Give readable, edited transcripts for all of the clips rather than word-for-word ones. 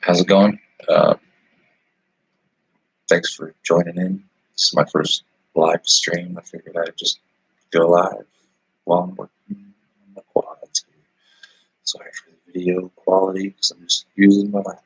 How's it going? Thanks for joining in. This is my first live stream. I figured I'd just go live while I'm working on the quads. Sorry for the video quality because I'm just using my laptop.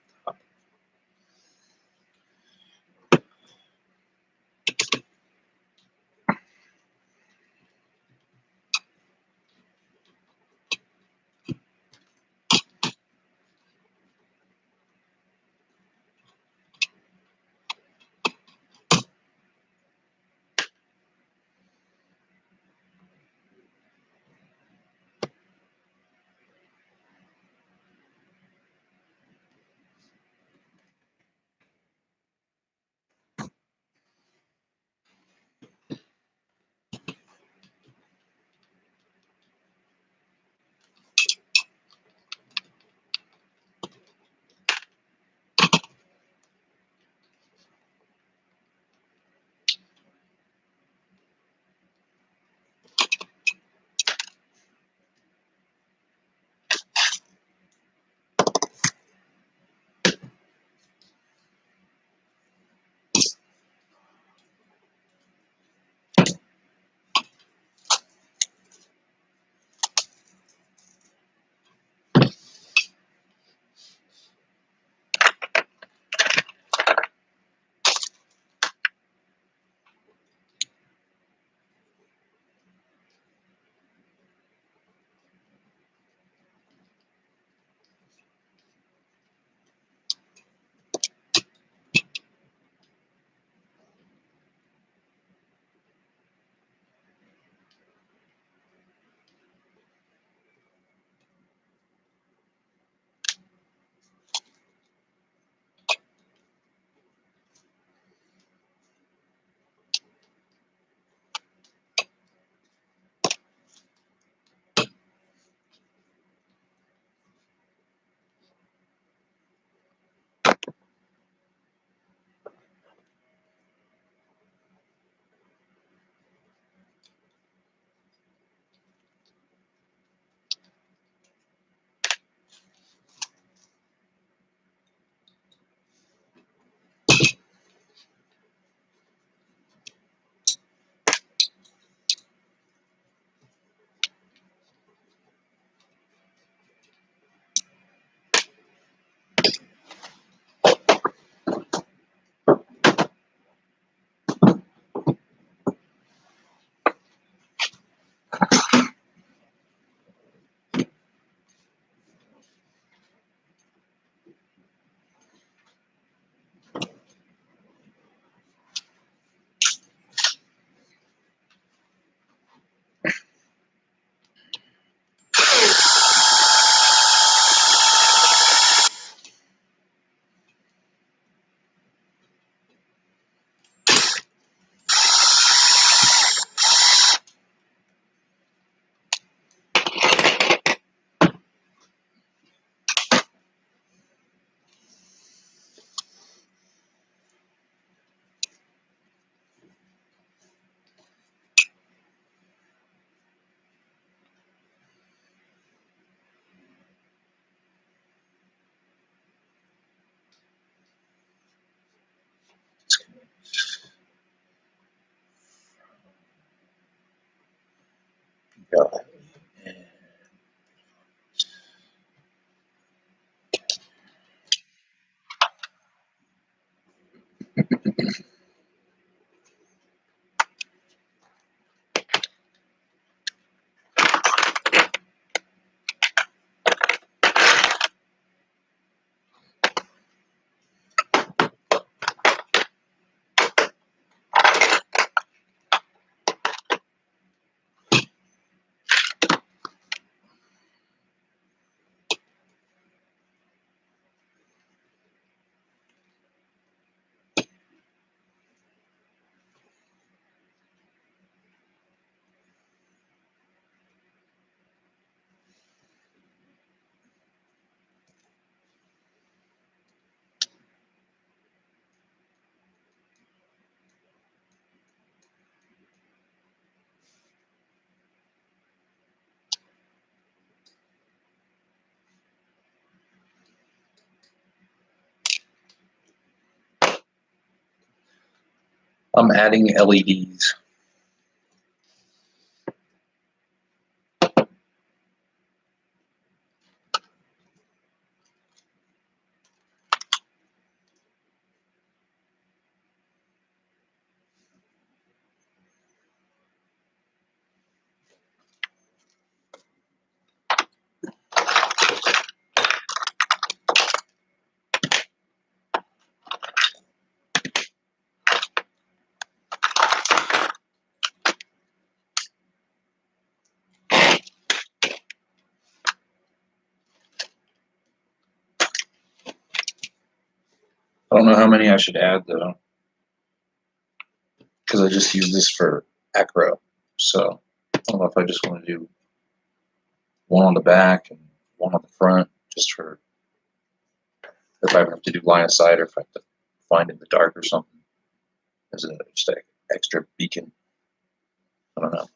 Go. I'm adding LEDs. I don't know how many I should add though, because I just use this for acro. So I don't know if I just want to do one on the back and one on the front, just for if I have to do line of sight or if I have to find in the dark or something as an extra beacon. I don't know.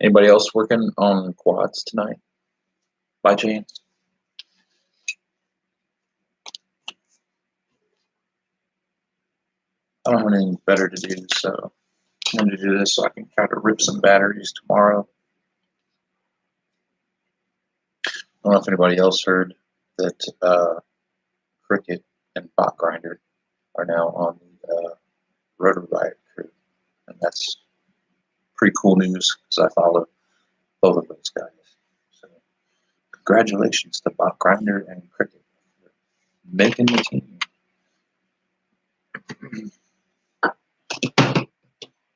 Anybody else working on quads tonight by chance? I don't have anything better to do, so I'm going to do this so I can try to rip some batteries tomorrow. I don't know if anybody else heard that Cricket and Bot Grinder are now on the Rotor Riot crew, and that's pretty cool news because I follow both of those guys. So congratulations to Bot Grinder and Cricket for making the team.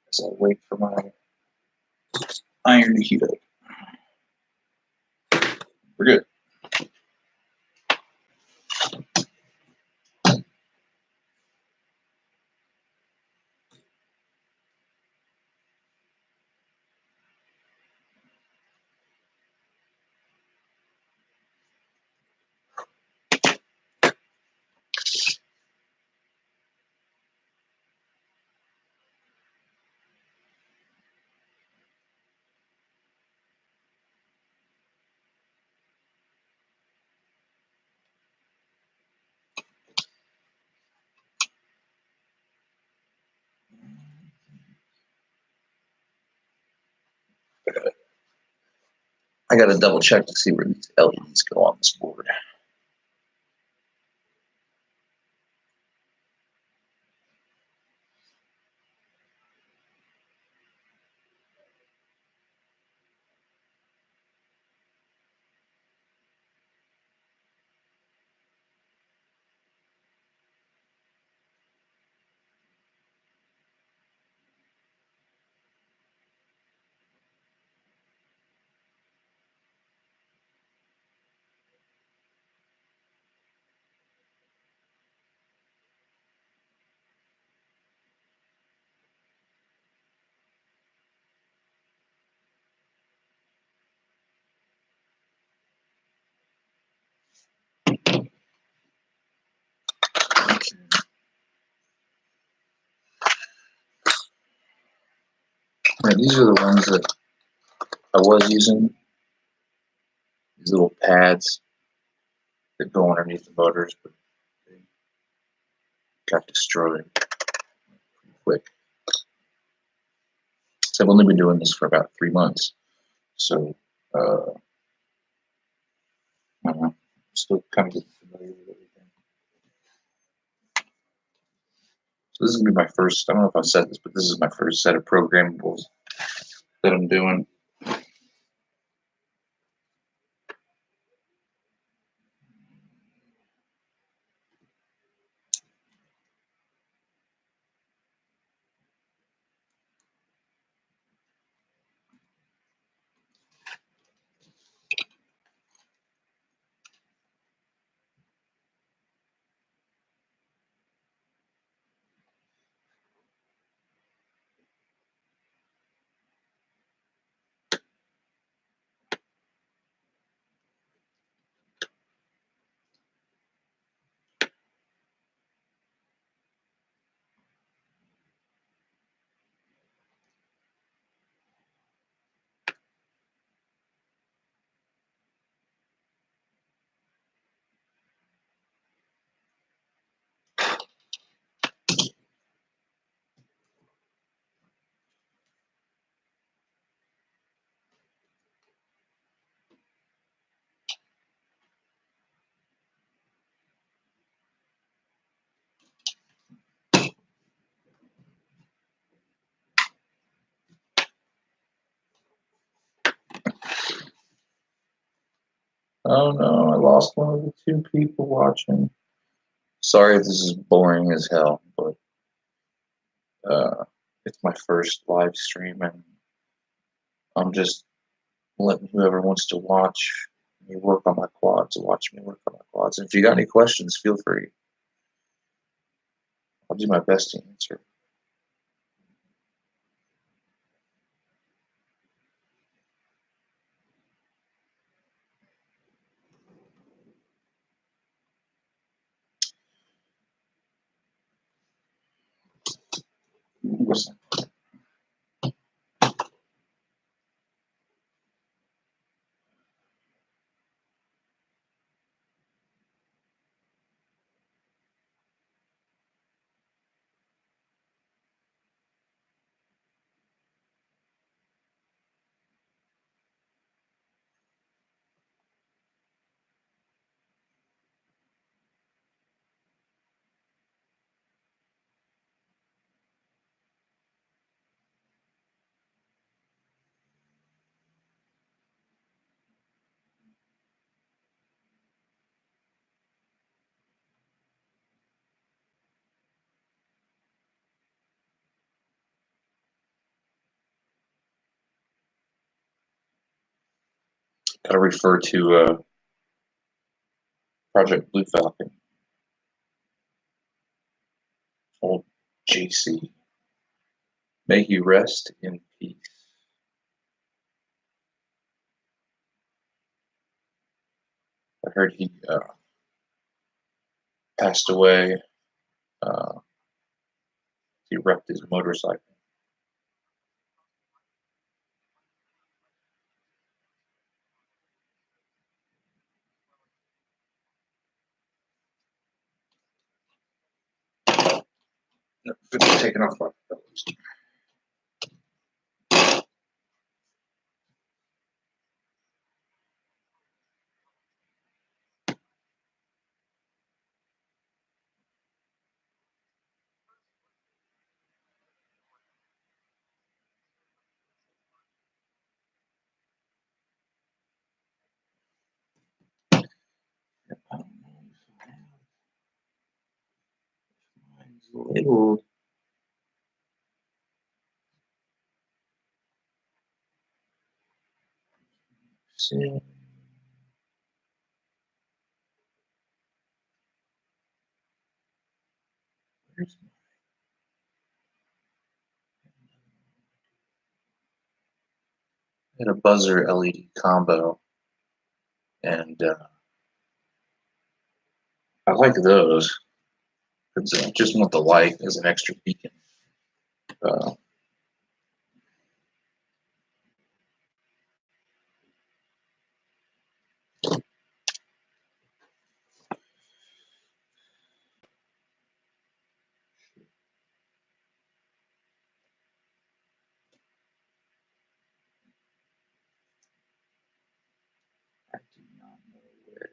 As I wait for my iron to heat up. We're good. I got to double check to see where these LEDs go on this board. Right, these are the ones that I was using. These little pads that go underneath the motors, but they got destroyed pretty quick. So I've only been doing this for about 3 months, so I don't know, I'm still kind of getting familiar with everything. So this is gonna be my first. I don't know if I said this, but this is my first set of programmables that I'm doing. Oh no, I lost one of the 2 people watching. Sorry if this is boring as hell, but it's my first live stream, and I'm just letting whoever wants to watch me work on my quads watch me work on my quads. And if you got any questions, feel free. I'll do my best to answer. Gotta refer to Project Blue Falcon. Old JC. May he rest in peace. I heard he passed away. He wrecked his motorcycle. No, taken off my pillows. I don't know if mine's labeled. See. Where's had a buzzer LED combo, and I like those. Because I just want the light as an extra beacon. Uh, I do not know where.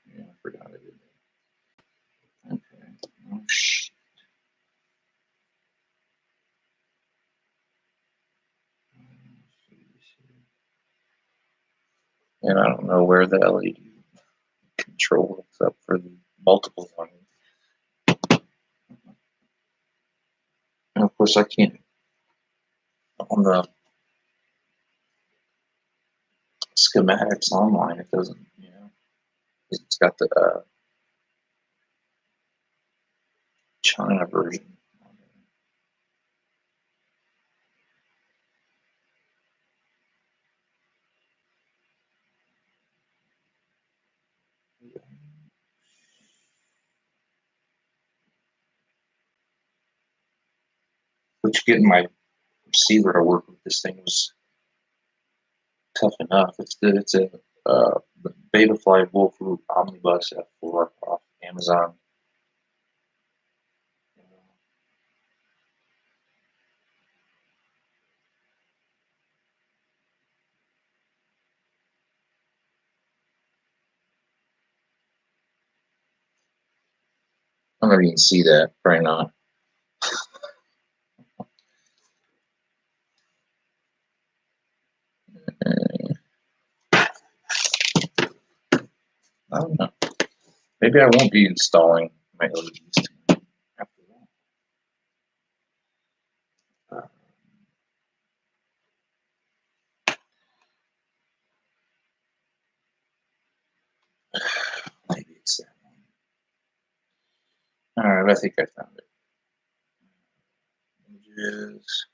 Yeah, I forgot I did that. Okay. Oh, shit. And I don't know where the LED control is up for the multiple one. And of course, I can't on the schematics online. It doesn't, it's got the China version. Which getting my receiver to work with this thing was tough enough. It's a Betafly Wolfroot Omnibus F4 off Amazon. I don't know if you can see that. Probably not. I don't know. Maybe I won't be installing my LEDs after that. Maybe it's that one. All right, I think I found it. Images.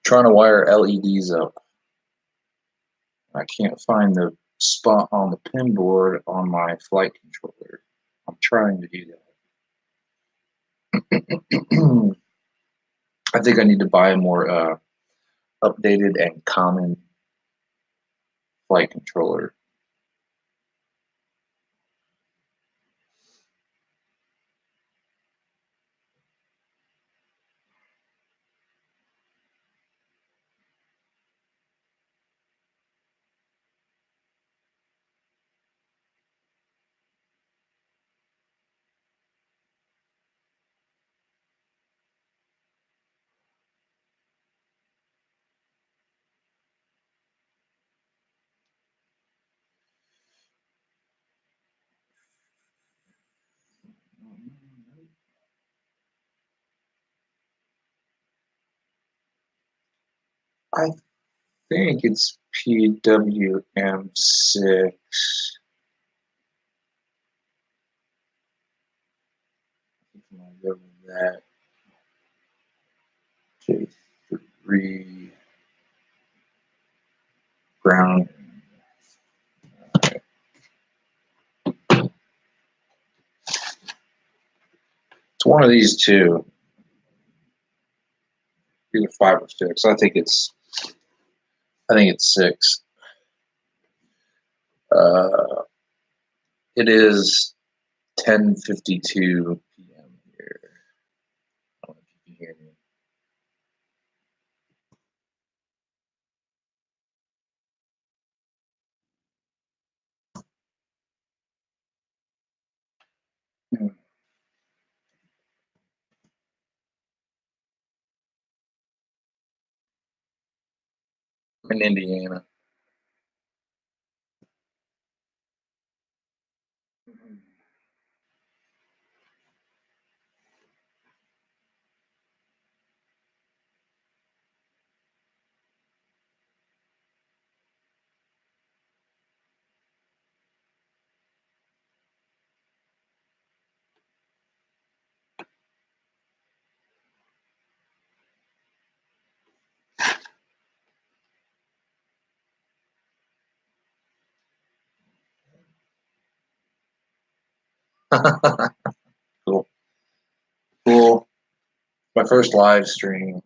Trying to wire LEDs up. I can't find the spot on the pin board on my flight controller. I'm trying to do that. I think I need to buy a more updated and common flight controller. I think it's PWM6. That J3 ground. It's one of these two. Either 5 or 6. I think it's 6. It is 10:52 p.m. here. I don't know if you can hear me. I'm in Indiana. Cool. Cool. My first live stream.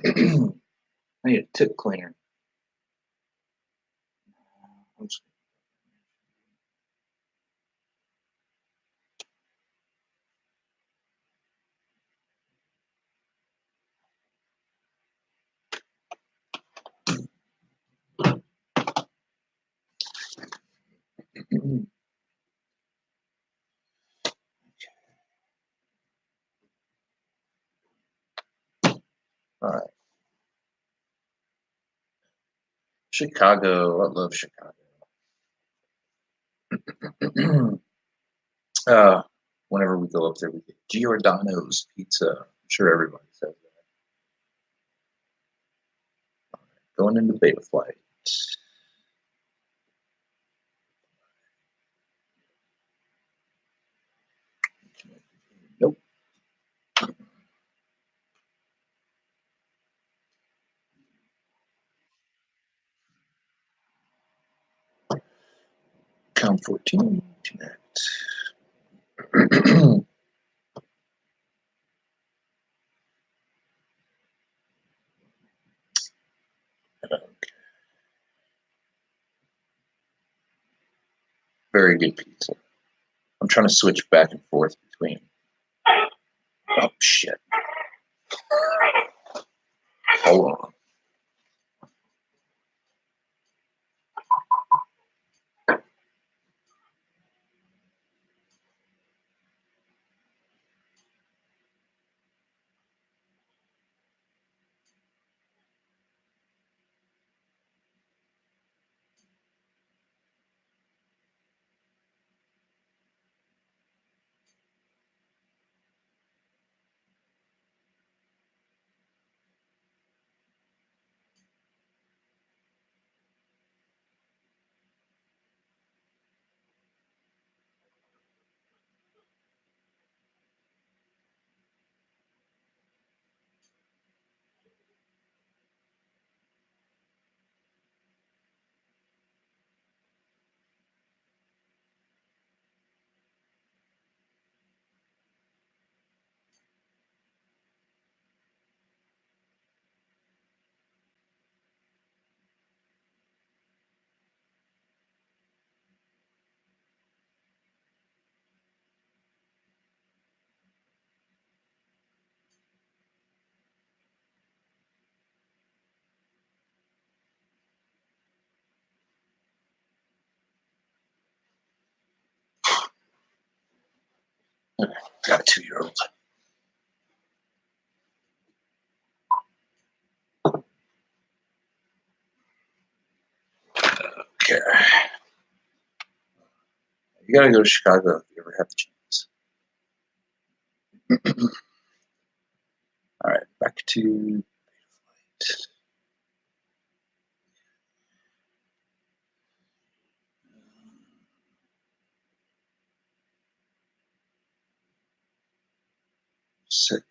I need a tip cleaner. All right. Chicago. I love Chicago. Whenever we go up there, we get Giordano's pizza. I'm sure everybody says that. Going into beta flight. Nope. COM 14. Connect. Very good pizza. I'm trying to switch back and forth between. Oh shit. Hold on. Got a 2-year-old. Okay. You gotta go to Chicago if you ever have the chance. All right, back to flight. Six.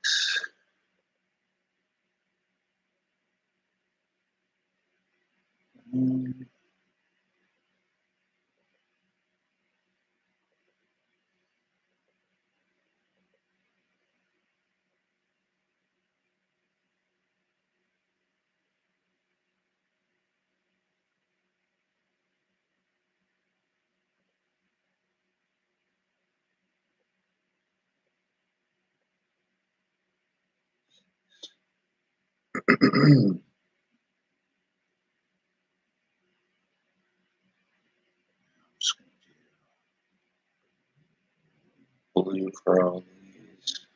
Blue for all these.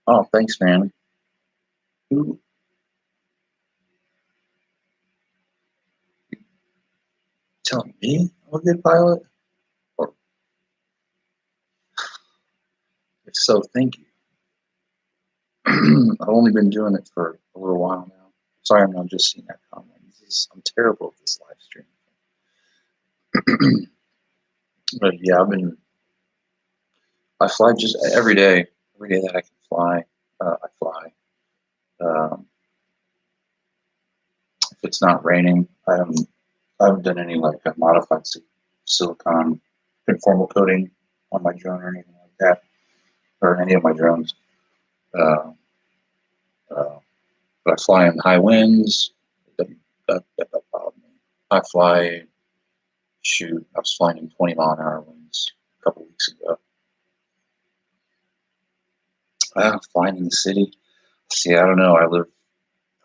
Oh, thanks, man. Who telling me I'm a good pilot? Or if so, thank you. I've only been doing it for a little while now. Sorry, I'm not just seeing that comment. I'm terrible at this live stream. But yeah, I fly just every day that I can fly, I fly. Um, if it's not raining, I haven't done any like modified silicon conformal coating on my drone or anything like that, or any of my drones. Uh, uh, but I fly in high winds. That bother me. I fly, shoot, I was flying in 20-mile-an-hour winds a couple weeks ago. Flying in the city. See, I don't know. I live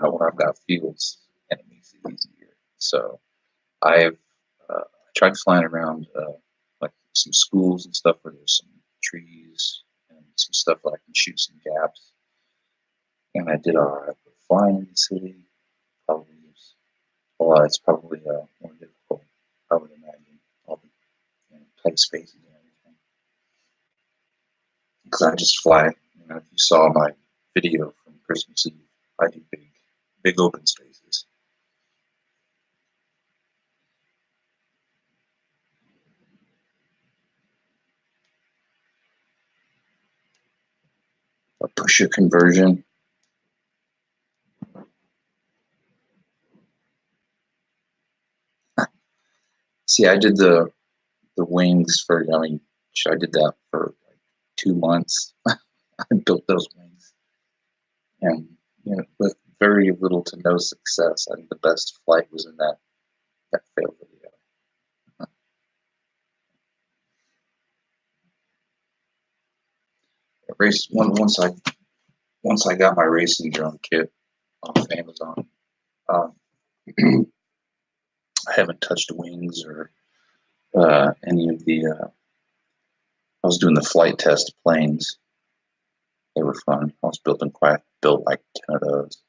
out where I've got fields, and it makes it easier. So I've tried flying around like some schools and stuff where there's some trees and some stuff where I can shoot some gaps. And I did all right. But flying in the city probably is, well, it's probably more difficult, I would imagine, all the tight spaces and everything. Because I just fly, if you saw my video from Christmas Eve, I do big open spaces. A pusher conversion. See, I did the wings for, I did that for like 2 months. I built those wings, and with very little to no success. I think the best flight was in that failed video. Race once I got my racing drone kit off Amazon, um, I haven't touched wings or any of the. I was doing the flight test planes. They were fun. I was built like 10 of those.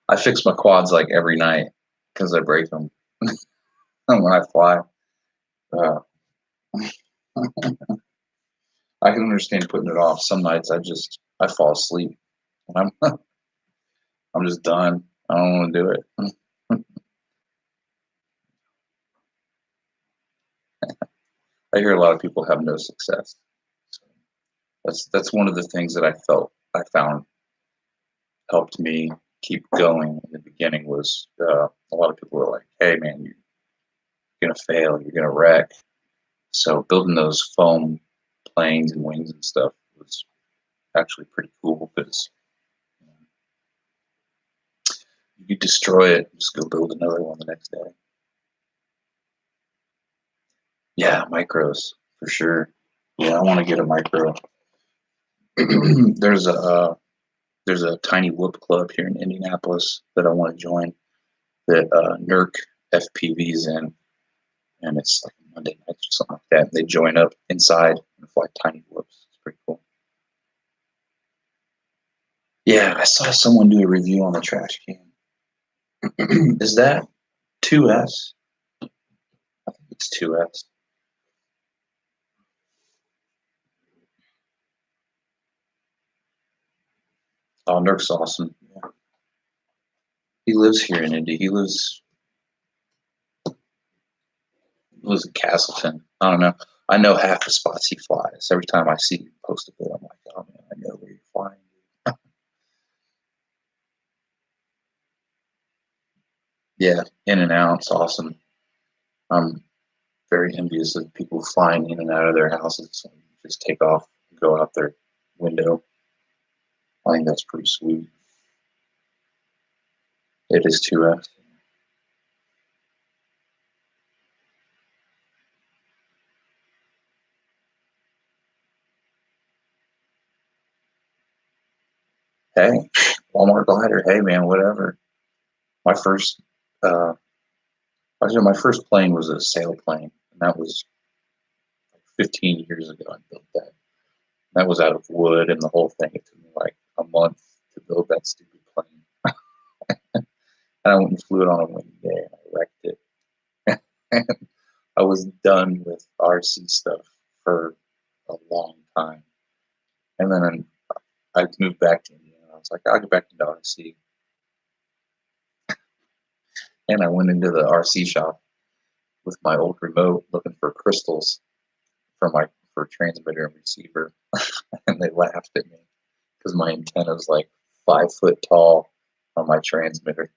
I fix my quads like every night because I break them when I fly. Uh, I can understand putting it off. Some nights I fall asleep and I'm just done. I don't want to do it. I hear a lot of people have no success. So that's one of the things that I found helped me keep going in the beginning was a lot of people were like, "Hey man, you're gonna fail. You're gonna wreck." So building those foam planes and wings and stuff was actually pretty cool because you destroy it, just go build another one the next day. Yeah, micros for sure. Yeah, I want to get a micro. there's a there's a tiny whoop club here in Indianapolis that I want to join. That NERC FPVs in, and it's like Monday nights or something like that. And they join up inside and fly tiny whoops. It's pretty cool. Yeah, I saw someone do a review on the trash can. Is that 2S? I think it's 2S. Oh, NERC's awesome. Yeah. He lives here in Indy. He lives in Castleton. I don't know. I know half the spots he flies. Every time I see him post a bit, I'm like, oh man, I know where you're flying. Yeah, in and out. It's awesome. I'm very envious of people flying in and out of their houses and just take off and go out their window. I think that's pretty sweet. It is 2S. Hey, Walmart glider. Hey, man, whatever. My first, actually, my first plane was a sailplane, and that was 15 years ago. I built that. That was out of wood and the whole thing. It took me like a month to build that stupid plane. And I went and flew it on a windy day and I wrecked it. And I was done with RC stuff for a long time. And then I moved back to India. I was like, I'll get back into RC. And I went into the RC shop with my old remote looking for crystals for transmitter and receiver. And they laughed at me because my antenna was like 5 foot tall on my transmitter,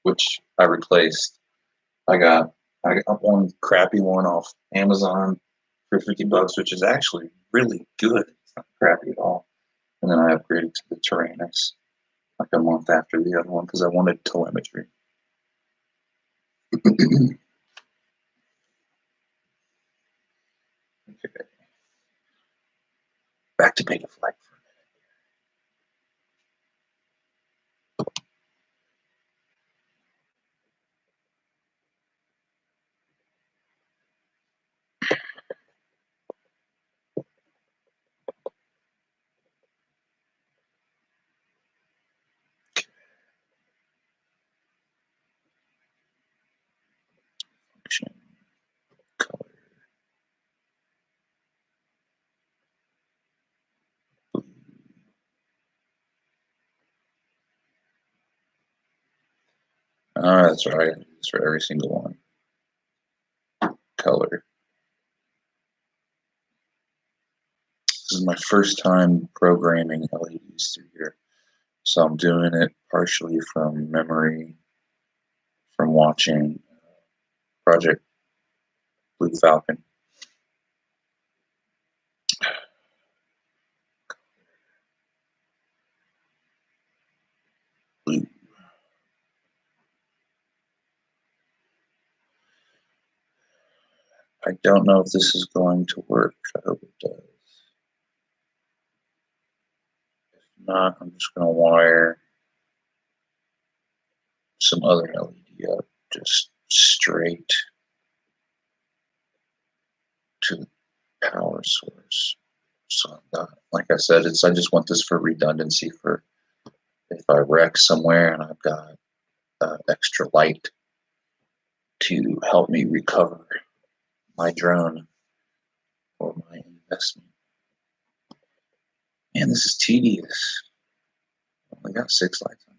which I replaced. I got one crappy one off Amazon for $50, which is actually really good. It's not crappy at all. And then I upgraded to the Tyrannus like a month after the other one because I wanted telemetry. Okay. Back to beta flight for function color. That's right. It's for every single one. Color. This is my first time programming LEDs through here. So I'm doing it partially from memory, from watching Project Blue Falcon. Blue. I don't know if this is going to work. I hope it does. If not, I'm just going to wire some other LED up just straight to the power source. So I'm not, like I said, I just want this for redundancy for if I wreck somewhere and I've got extra light to help me recover my drone or my investment. Man, this is tedious. I only got 6 lights on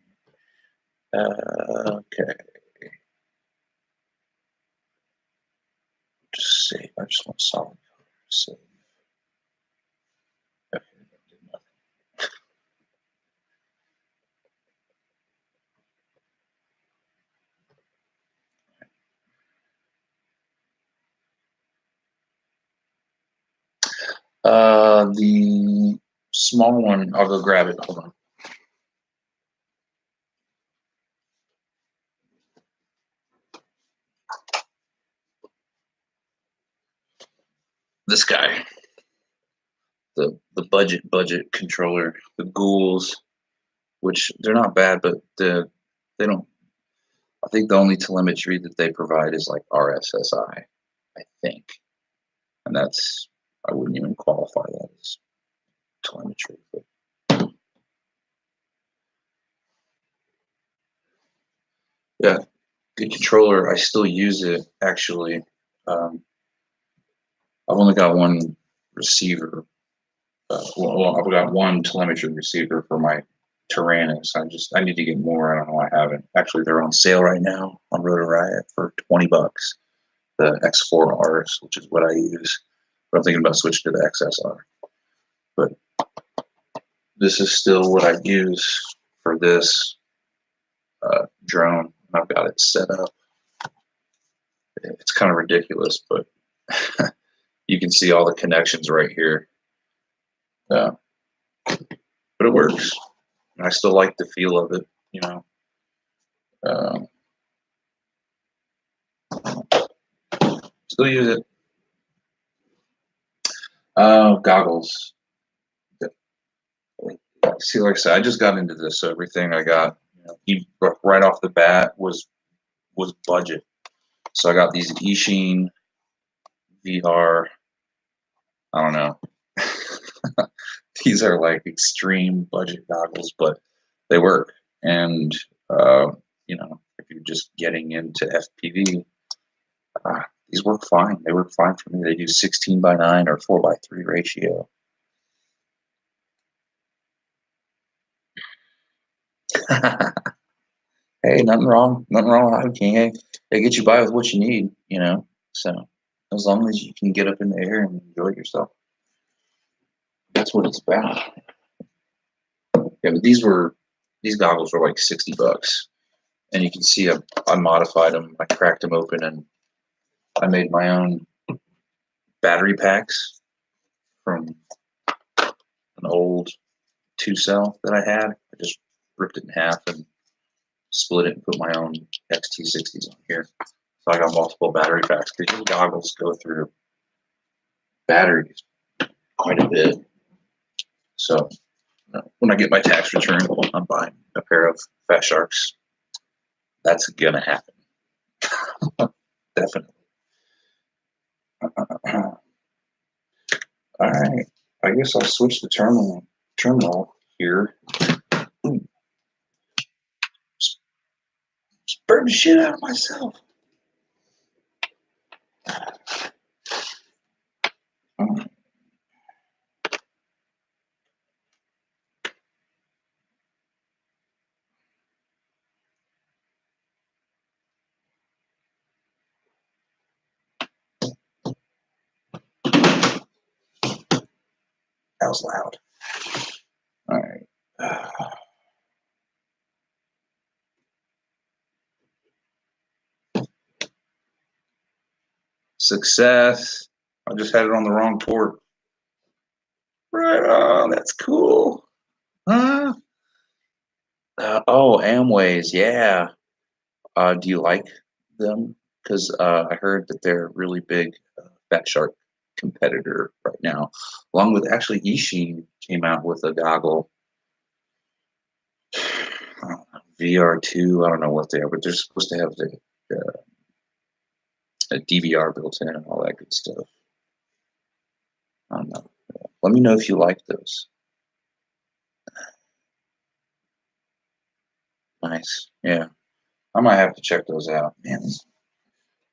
here. Okay. Just save. I just want solid color. Save. Okay, that did nothing. The small one, I'll go grab it. Hold on. This guy, the budget controller, the ghouls, which they're not bad, but they don't. I think the only telemetry that they provide is like RSSI, I think, and that's I wouldn't even qualify that as telemetry. But yeah, good controller. I still use it actually. I've only got one receiver. Well, I've got one telemetry receiver for my Tyrannus. I need to get more. I don't know. I haven't. Actually, they're on sale right now on Rotor Riot for $20. The X4Rs, which is what I use. But I'm thinking about switching to the XSR. But this is still what I use for this drone. I've got it set up. It's kind of ridiculous, but you can see all the connections right here. But it works. And I still like the feel of it, you know. Still use it. Goggles. See, like I said, I just got into this, so everything I got, right off the bat was budget. So I got these Ishin VR. I don't know. These are like extreme budget goggles, but they work. And if you're just getting into FPV, these work fine. They work fine for me. They do 16:9 or 4:3 ratio. Hey, nothing wrong. Nothing wrong with hiking. Hey, they get you by with what you need, So as long as you can get up in the air and enjoy yourself, that's what it's about. Yeah, but these goggles were like $60, and you can see I modified them. I cracked them open, and I made my own battery packs from an old 2-cell that I had. I just ripped it in half and split it and put my own XT60s on here. So I got multiple battery packs because these goggles go through batteries quite a bit. So when I get my tax return, I'm buying a pair of Fat Sharks. That's gonna happen. Definitely. All right. I guess I'll switch the terminal here. Ooh, just burned the shit out of myself. That was loud. All right. Success. I just had it on the wrong port. Right on. That's cool. Huh? Amways. Yeah. Do you like them? Because I heard that they're a really big Fat Shark competitor right now, along with actually Ishin came out with a goggle. VR2, I don't know what they are, but they're supposed to have a DVR built in and all that good stuff. I don't know. Let me know if you like those. Nice. Yeah. I might have to check those out. Man,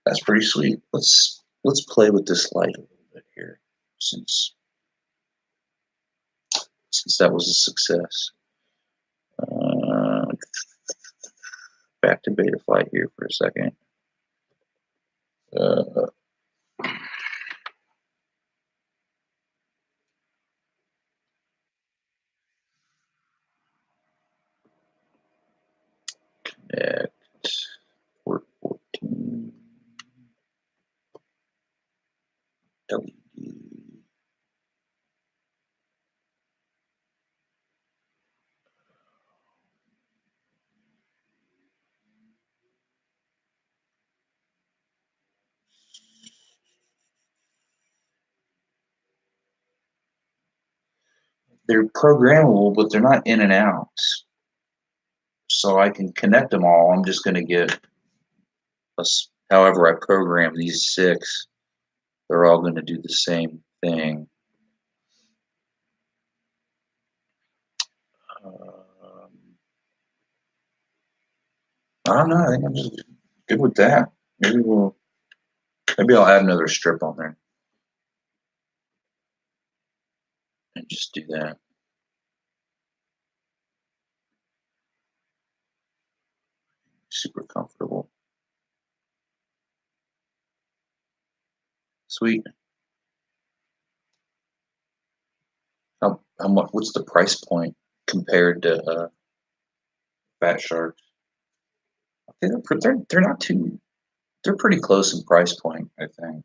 that's pretty sweet. Let's play with this light a little bit here since that was a success. Back to beta flight here for a second. Connect port 14 LED. They're programmable, but they're not in and out. So I can connect them all. I'm just going to get, however I program these 6, they're all going to do the same thing. I don't know. I think I'm just good with that. Maybe I'll add another strip on there and just do that. Super comfortable. Sweet. How much? What's the price point compared to Fat Sharks? They're not too. They're pretty close in price point, I think.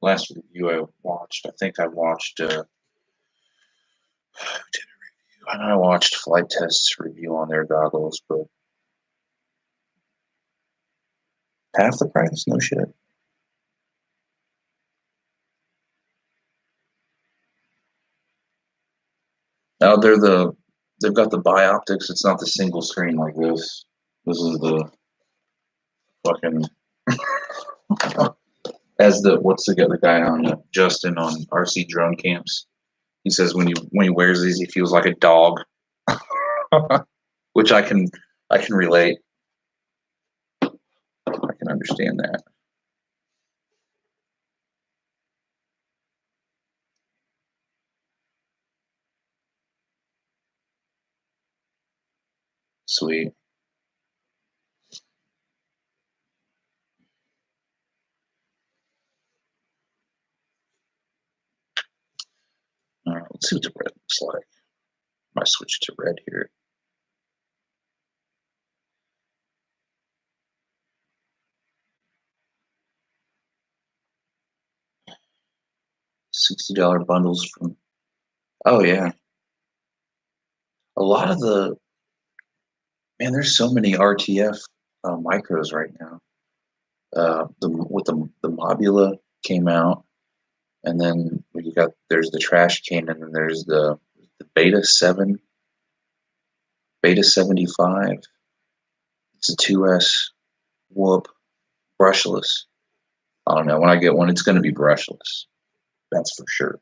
Last review I watched, I think I watched. I watched Flight Test's review on their goggles, but half the price, no shit. Now they've got the bioptics. It's not the single screen like this. This is the fucking as the what's the guy on Justin on RC drone camps. He says when he wears these, he feels like a dog, which I can relate. I can understand that. Sweet. All right, let's see what the red looks like. I might switch to red here. $60 bundles from. Oh yeah, a lot of the man. There's so many RTF micros right now. The Mobula came out, and then you got there's the trash can, and then there's the Beta 75. It's a 2S whoop brushless. I don't know. When I get one, it's going to be brushless. That's for sure.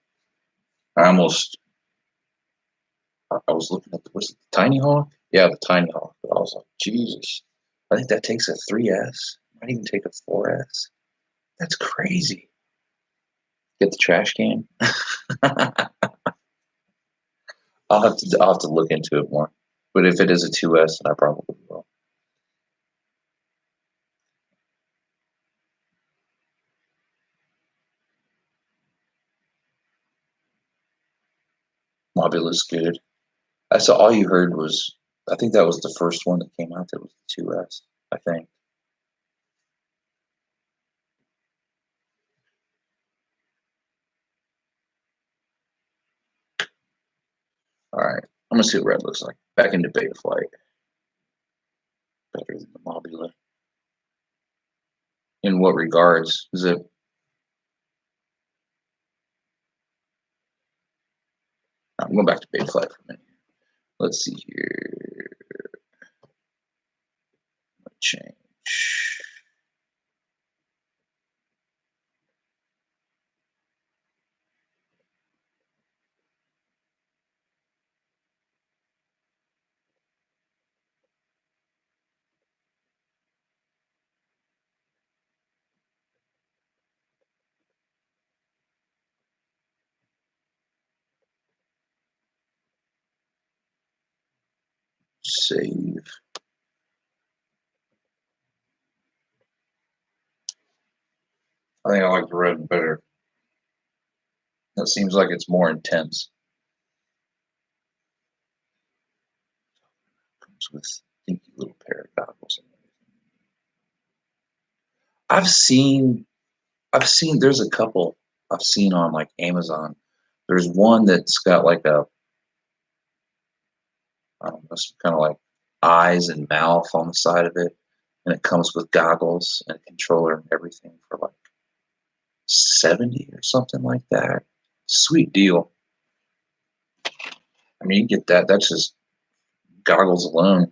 I almost I was looking at was it the Tiny Hawk? Yeah, the Tiny Hawk. But I was like, Jesus. I think that takes a 3S. Might even take a 4S. That's crazy. Get the trash can. I'll have to look into it more. But if it is a 2S, then I probably will. Mobula's good. I saw all you heard was I think that was the first one that came out that was the 2S, I think. All right. I'm gonna see what red looks like. Back into beta flight. Better than the Mobula. In what regards? Is it I'm going back to beta flight for a minute. Let's see here. Change. Save. I think I like the red better. That seems like it's more intense. Comes with dinky little pair of goggles. I've seen there's a couple I've seen on like Amazon. There's one that's got like a I don't know, kind of like eyes and mouth on the side of it, and it comes with goggles and a controller and everything for like 70 or something like that. Sweet deal. I mean, you get that. That's just goggles alone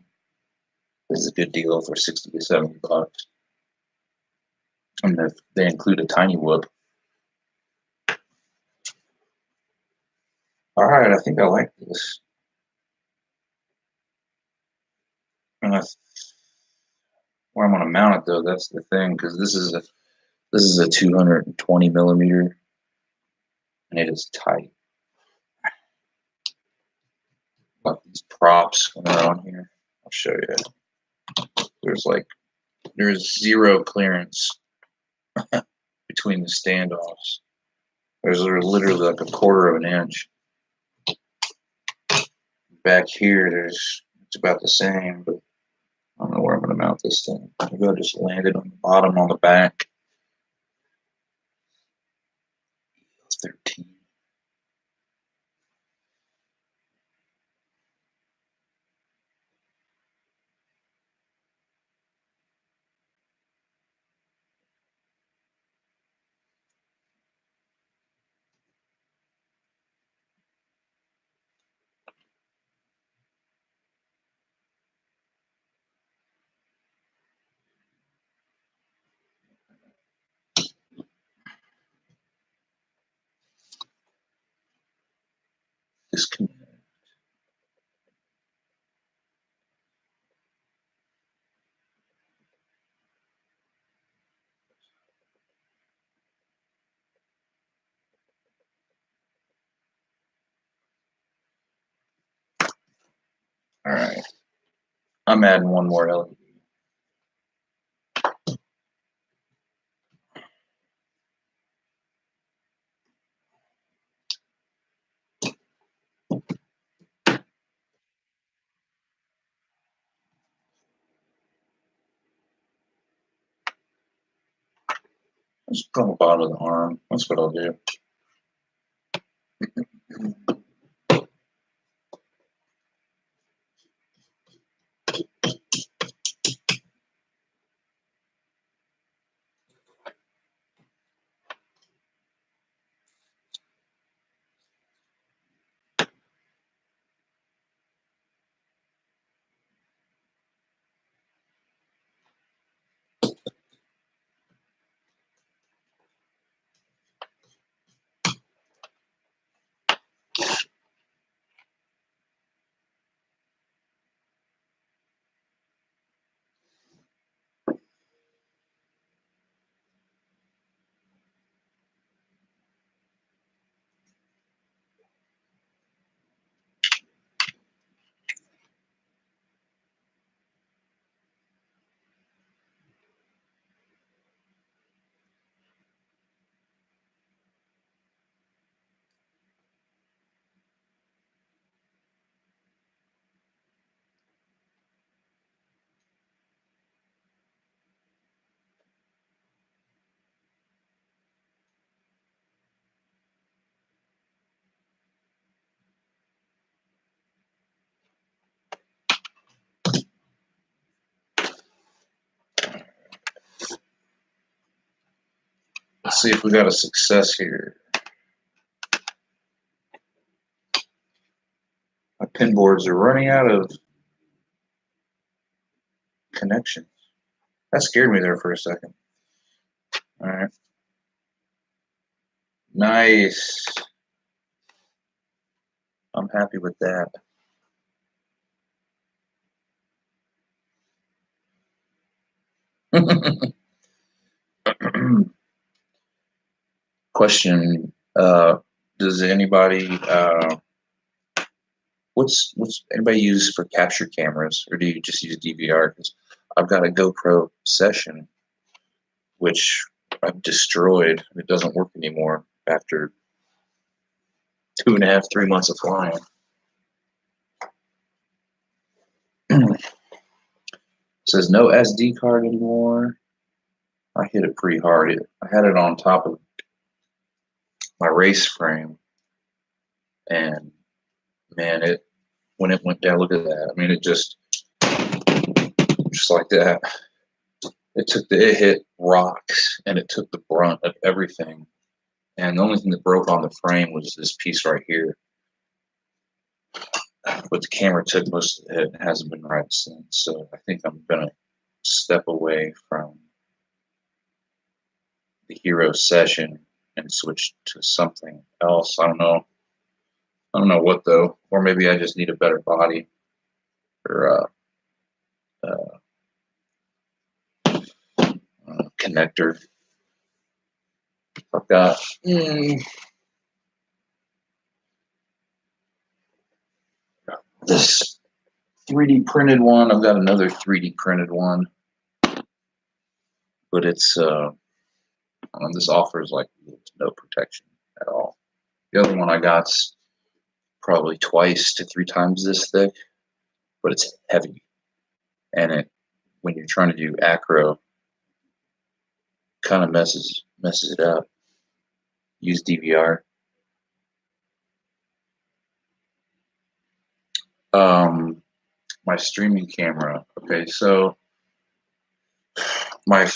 is a good deal for 60 to 70 bucks. And if they include a tiny whoop. All right, I think I like this. And where I'm going to mount it though, that's the thing, because this is a 220 millimeter, and it is tight. Like these props when they're on here, I'll show you. There's zero clearance between the standoffs. There's literally like a quarter of an inch. Back here, it's about the same, but I don't know where I'm going to mount this thing. Maybe I'll just land it on the bottom on the back. 13. Disconnect. All right. I'm adding one more LED. Just from the bottom of the arm. That's what I'll do. Let's see if we got a success here. My pin boards are running out of connections. That scared me there for a second. All right. Nice. I'm happy with that. Question: does anybody what's anybody use for capture cameras, or do you just use DVR? Because I've got a GoPro Session, which I've destroyed. It doesn't work anymore after 2.5, 3 months of flying. It says no SD card anymore. I hit it pretty hard. I had it on top of my race frame, and man, when it went down, look at that. I mean, it just like that. It hit rocks, and it took the brunt of everything. And the only thing that broke on the frame was this piece right here. But the camera took most of it and hasn't been right since. So I think I'm gonna step away from the Hero Session and switch to something else. I don't know what though. Or maybe I just need a better body or connector. I've got this 3D printed one. I've got another 3D printed one, but it's this offers like no protection at all. The other one I got's probably 2 to 3 times this thick, but it's heavy, and when you're trying to do acro, kind of messes it up. Use DVR. My streaming camera. Okay, so my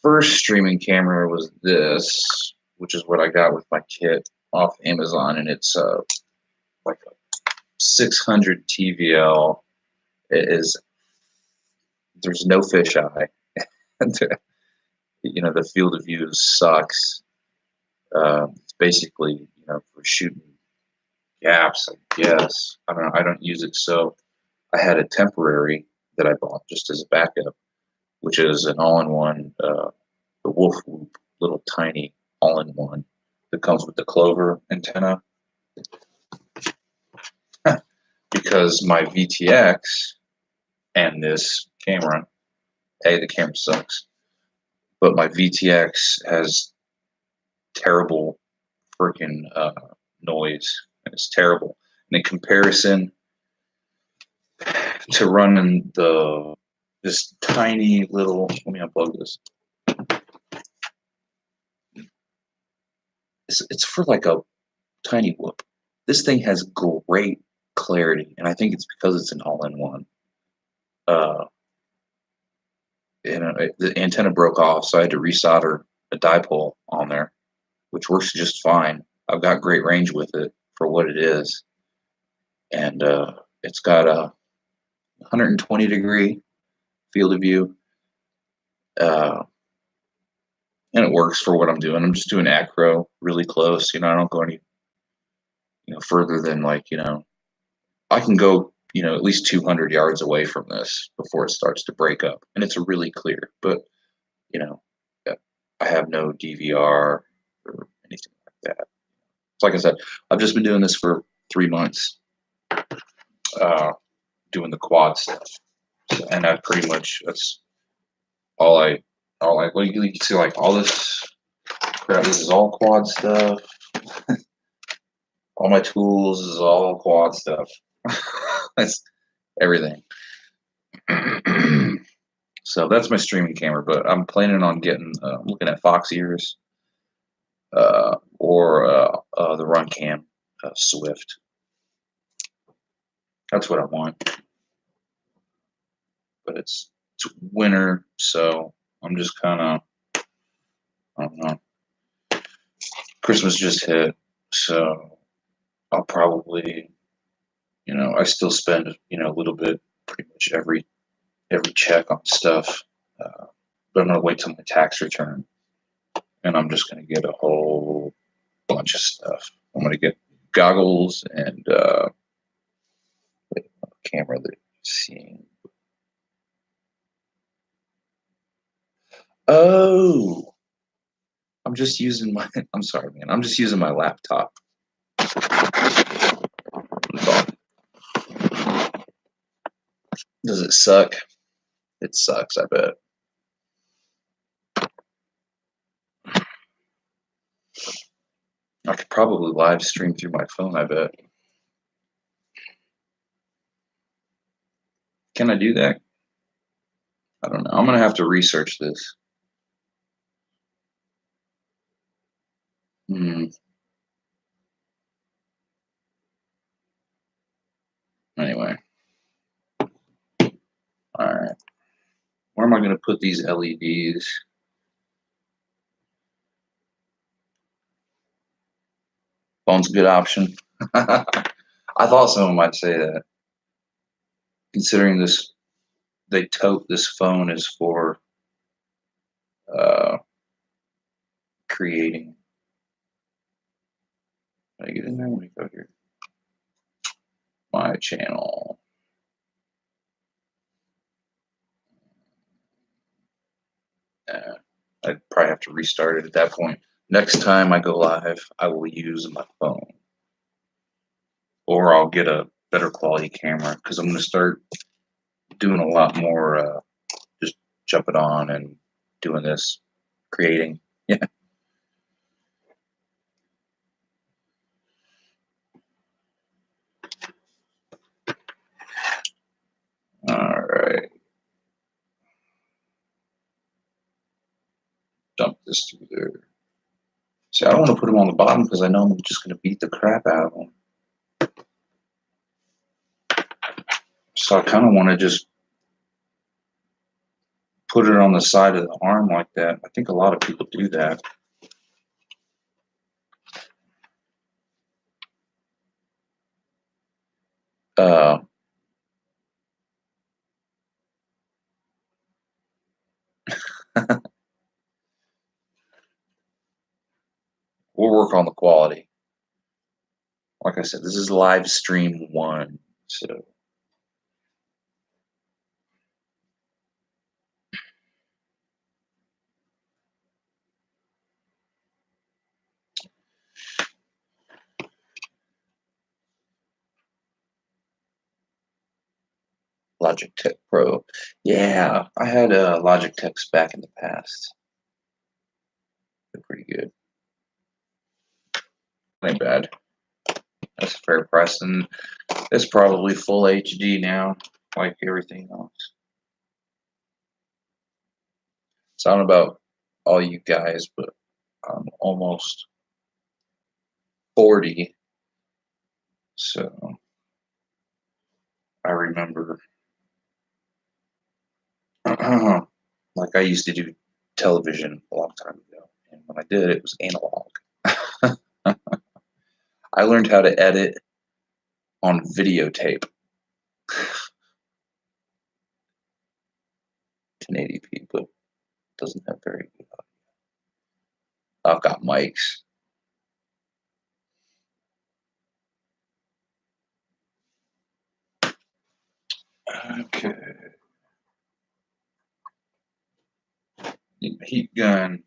first streaming camera was this, which is what I got with my kit off Amazon, and it's like a 600 TVL. There's no fisheye. The field of view sucks. It's basically for shooting gaps, I guess. I don't know. I don't use it. So I had a temporary that I bought just as a backup, which is an all-in-one, the Wolf Loop, little tiny all-in-one that comes with the Clover antenna. Because my VTX and this camera, the camera sucks, but my VTX has terrible freaking noise, and it's terrible. And in comparison to running this tiny little, let me unplug this. It's for like a tiny whoop. This thing has great clarity, and I think it's because it's an all-in-one. Uh, the antenna broke off, so I had to resolder a dipole on there, which works just fine. I've got great range with it for what it is, and it's got a 120-degree field of view, uh, and it works for what I'm doing. I'm just doing acro really close. I don't go any further than I can go at least 200 yards away from this before it starts to break up, and it's really clear. But you know, I have no DVR or anything like that. So like I said, I've just been doing this for 3 months, doing the quad stuff, and I pretty much that's all I well, you can see like all this crap. This is all quad stuff. All my tools is all quad stuff. That's everything. So that's my streaming camera, but I'm planning on getting looking at Fox ears or the Run Cam Swift. That's what I want. But it's winter, so I'm just kind of, I don't know. Christmas just hit, so I'll probably, I still spend, a little bit, pretty much every check on stuff. But I'm gonna wait till my tax return, and I'm just gonna get a whole bunch of stuff. I'm gonna get goggles and camera that you're seeing. Oh, I'm just using my. I'm sorry, man. I'm just using my laptop. Does it suck? It sucks, I bet. I could probably live stream through my phone, I bet. Can I do that? I don't know. I'm gonna have to research this. Hmm. Anyway. Alright. Where am I gonna put these LEDs? Phone's a good option. I thought someone might say that. Considering this, they tote this phone is for uh, creating. Can I get in there? Let me go here. My channel. I'd probably have to restart it at that point. Next time I go live, I will use my phone. Or I'll get a better quality camera because I'm going to start doing a lot more just jumping on and doing this, creating. Yeah. All right. Dump this through there. See, I don't want to put them on the bottom because I know I'm just going to beat the crap out of them. So I kind of want to just put it on the side of the arm like that. I think a lot of people do that. Uh, we'll work on the quality. Like I said, this is live stream 1, so. Logitech Pro. Yeah, I had Logitechs back in the past. They're pretty good. Ain't bad. That's a fair price, and it's probably full HD now, like everything else. So I don't know about all you guys, but I'm almost 40, so I remember, like I used to do television a long time ago, and when I did, it was analog. I learned how to edit on videotape, 1080p, but it doesn't have very good audio. I've got mics. Okay. Need my heat gun.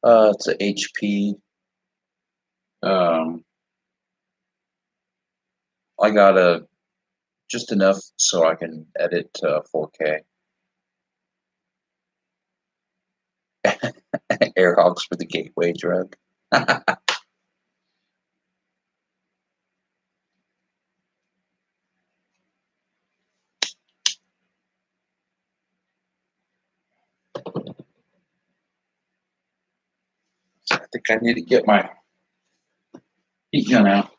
It's a HP. I got just enough so I can edit 4K. Air hogs for the gateway drug. I think I need to get my heat gun out.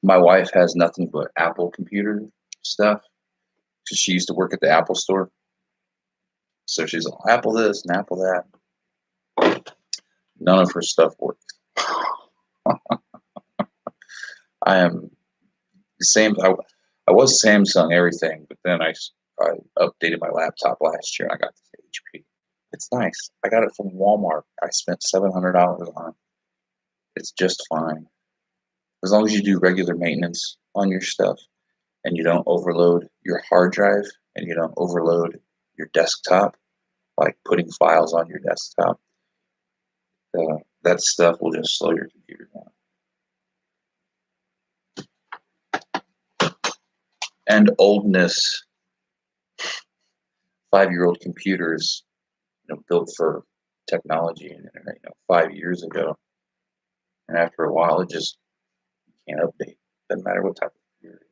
My wife has nothing but Apple computer stuff because she used to work at the Apple store. So she's all Apple this and Apple that. None of her stuff works. I am the same. I was Samsung everything, but then I updated my laptop last year and I got this HP. It's nice. I got it from Walmart. I spent $700 on it. It's just fine. As long as you do regular maintenance on your stuff and you don't overload your hard drive and you don't overload your desktop, like putting files on your desktop, that stuff will just slow your computer down. And oldness, 5-year-old computers, built for technology and internet, 5 years ago, and after a while, it just can't update. Doesn't matter what type of computer it is.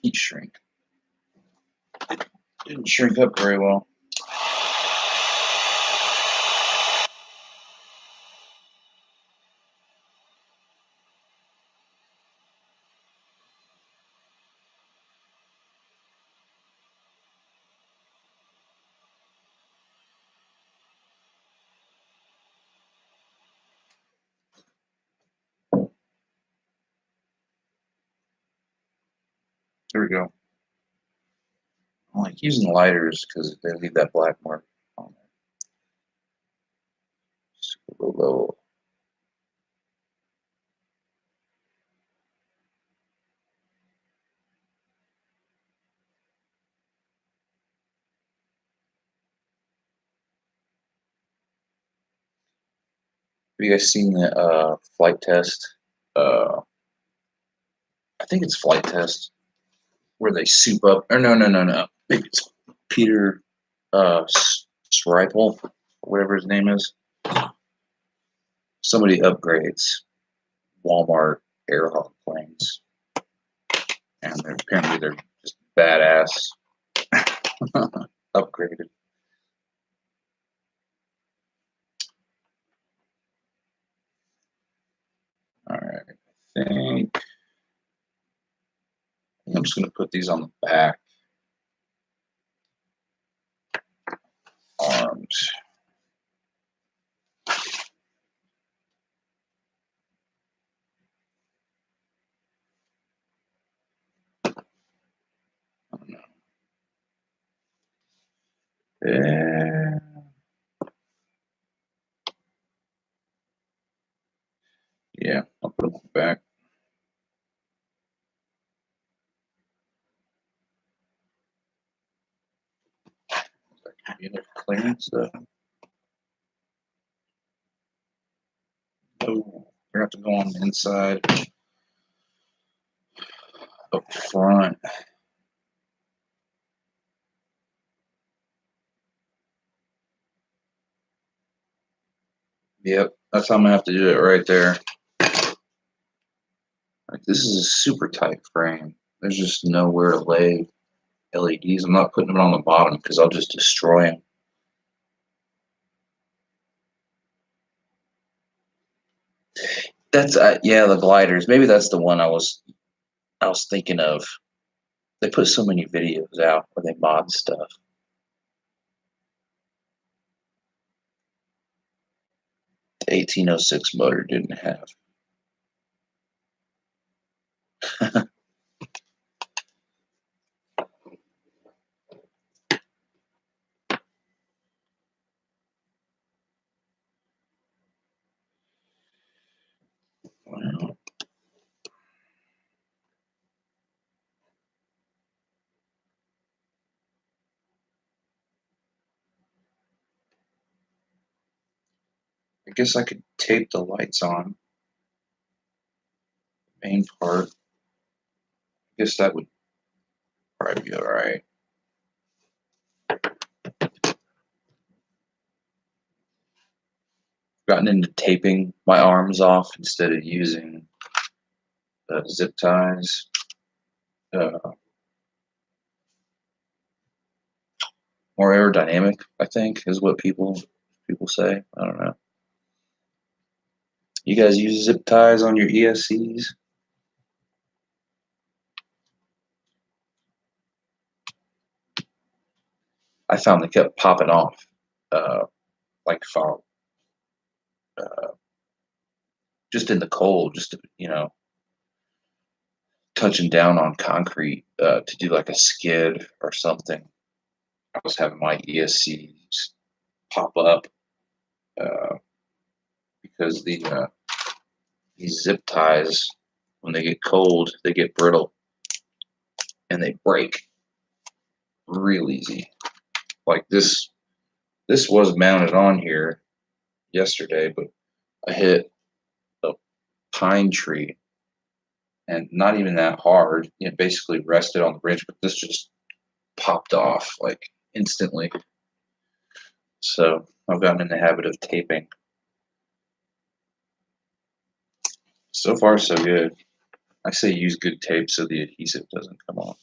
Heat shrink. Didn't shrink up very well. There we go. I like using lighters because they leave that black mark on there. Super low. Have you guys seen the flight test? I think it's flight test where they soup up. Or no. Maybe it's Peter Stripel, whatever his name is. Somebody upgrades Walmart Airhawk planes, and apparently they're just badass upgraded. All right, I think I'm just going to put these on the back arms. Yeah, I'll put them on the back. Enough clearance. Oh, we have to go on the inside up front. Yep, that's how I'm gonna have to do it right there. Like, this is a super tight frame. There's just nowhere to lay LEDs. I'm not putting them on the bottom because I'll just destroy them. That's yeah, the gliders. Maybe that's the one I was thinking of. They put so many videos out where they mod stuff. The 1806 motor didn't have. Well, I guess I could tape the lights on. Main part. I guess that would probably be alright. Gotten into taping my arms off instead of using zip ties. More aerodynamic, I think, is what people say. I don't know. You guys use zip ties on your ESCs? I found they kept popping off, like if I, just in the cold, just touching down on concrete to do like a skid or something. I was having my ESCs pop up because the these zip ties, when they get cold, they get brittle and they break real easy. Like this was mounted on here yesterday, but I hit a pine tree and not even that hard. It basically rested on the bridge, but this just popped off like instantly. So I've gotten in the habit of taping. So far, so good. I say use good tape so the adhesive doesn't come off.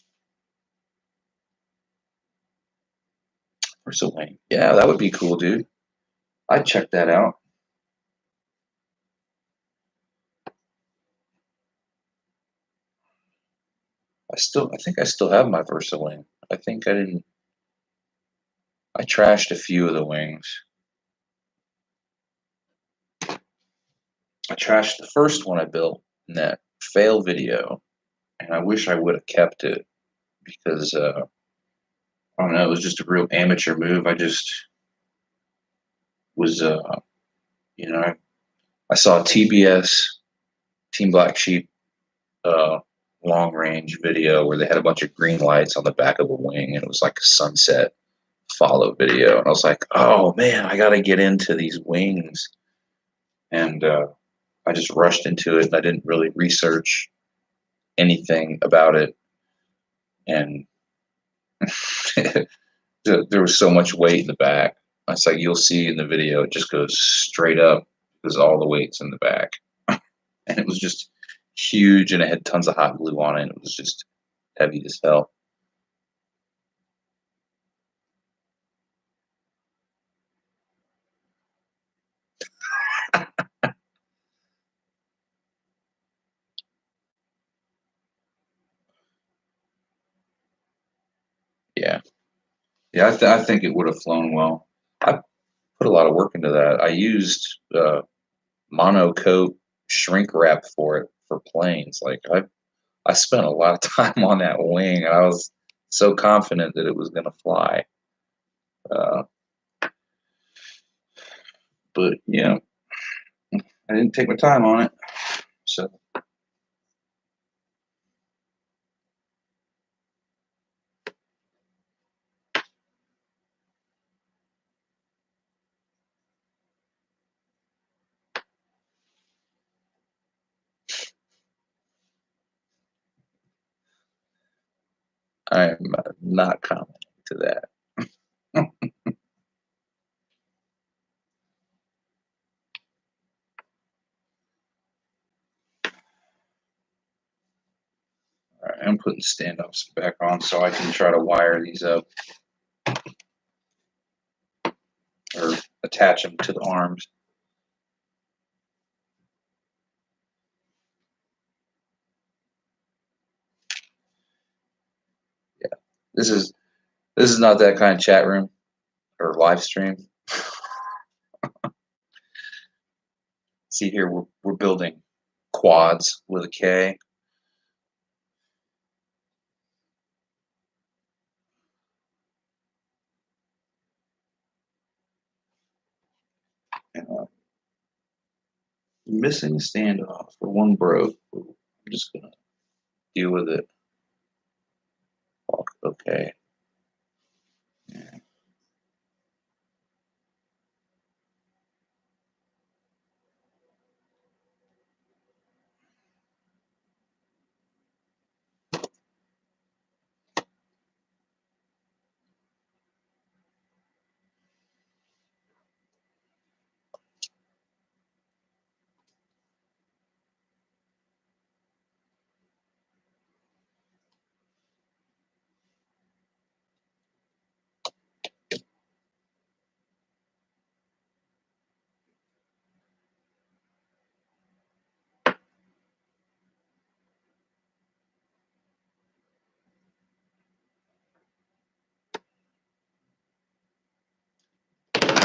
Or so lame. Yeah, that would be cool, dude. I'd check that out. I think I still have my Versailles. I think I didn't. I trashed a few of the wings. I trashed the first one I built in that fail video, and I wish I would have kept it because I don't know. It was just a real amateur move. I just was, you know, I saw TBS Team Black Sheep uh, long range video where they had a bunch of green lights on the back of a wing, and it was like a sunset follow video, and I was like, oh man, I got to get into these wings, and I just rushed into it, and I didn't really research anything about it, and there was so much weight in the back. It's like you'll see in the video, it just goes straight up because all the weight's in the back, and it was just huge, and it had tons of hot glue on it. And it was just heavy as hell. Yeah, yeah, I think it would have flown well. I put a lot of work into that. I used monocoat shrink wrap for it for planes. Like I spent a lot of time on that wing, and I was so confident that it was going to fly. Uh, but yeah, I didn't take my time on it. So I am not commenting to that. All right, I'm putting standoffs back on so I can try to wire these up or attach them to the arms. Yeah, this is not that kind of chat room or live stream. See here, we're building quads with a K. And missing a standoff or one broke. I'm just gonna deal with it. Okay. Yeah.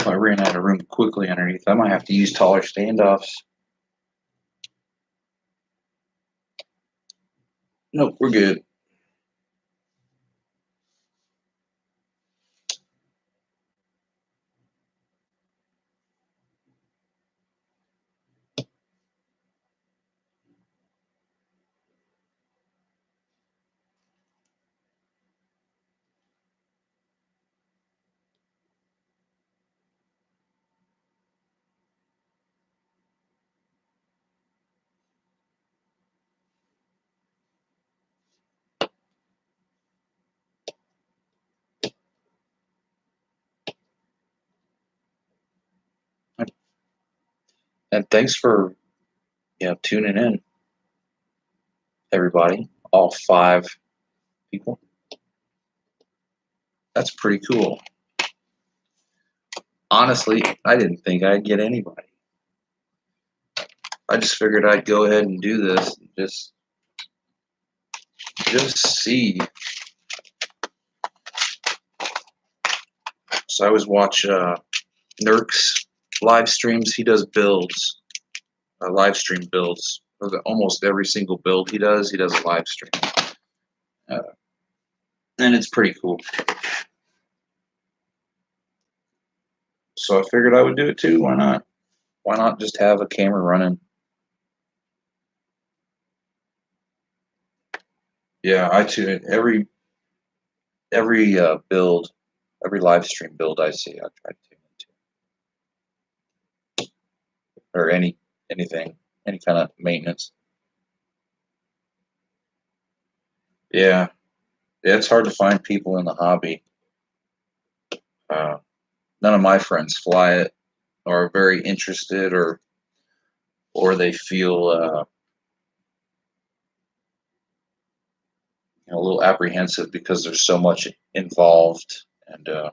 If I ran out of room quickly underneath, I might have to use taller standoffs. Nope, we're good. And thanks for tuning in, everybody. All 5 people. That's pretty cool. Honestly, I didn't think I'd get anybody. I just figured I'd go ahead and do this and just see. So I always watch Nurk's live streams. He does builds, live stream builds. Almost every single build he does a live stream. And it's pretty cool. So I figured I would do it too. Why not? Why not just have a camera running? Yeah, I tune every build, every live stream build I see, I try to tune into, or anything, any kind of maintenance. Yeah, it's hard to find people in the hobby. None of my friends fly it, or are very interested, or they feel a little apprehensive because there's so much involved, and I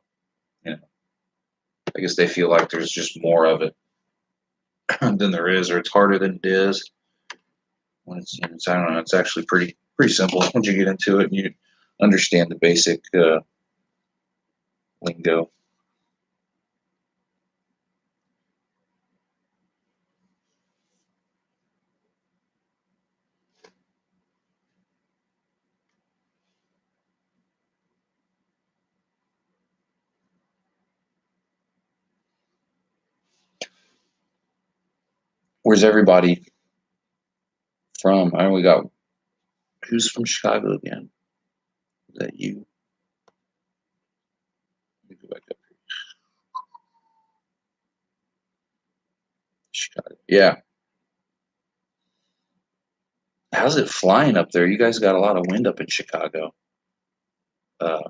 guess they feel like there's just more of it than there is, or it's harder than it is. When it's I don't know, it's actually pretty simple once you get into it and you understand the basic lingo. Where's everybody from? I only got who's from Chicago again? Is that you? Let me go back up here. Chicago. Yeah. How's it flying up there? You guys got a lot of wind up in Chicago. Uh,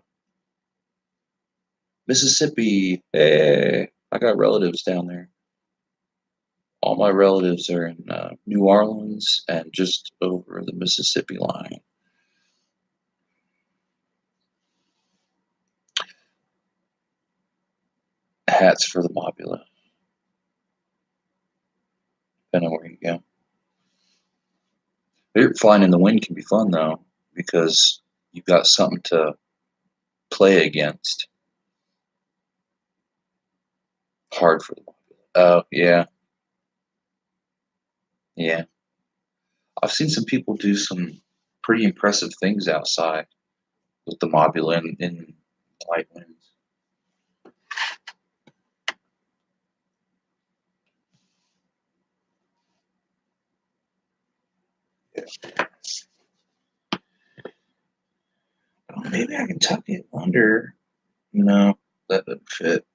Mississippi. Hey, I got relatives down there. All my relatives are in New Orleans and just over the Mississippi line. Hats for the Mobula. Depending on where you go. Flying in the wind can be fun though, because you've got something to play against. Hard for the Mobula. Oh yeah, yeah. I've seen some people do some pretty impressive things outside with the Mobula in light winds. Yeah. Well, maybe I can tuck it under. No, that doesn't fit.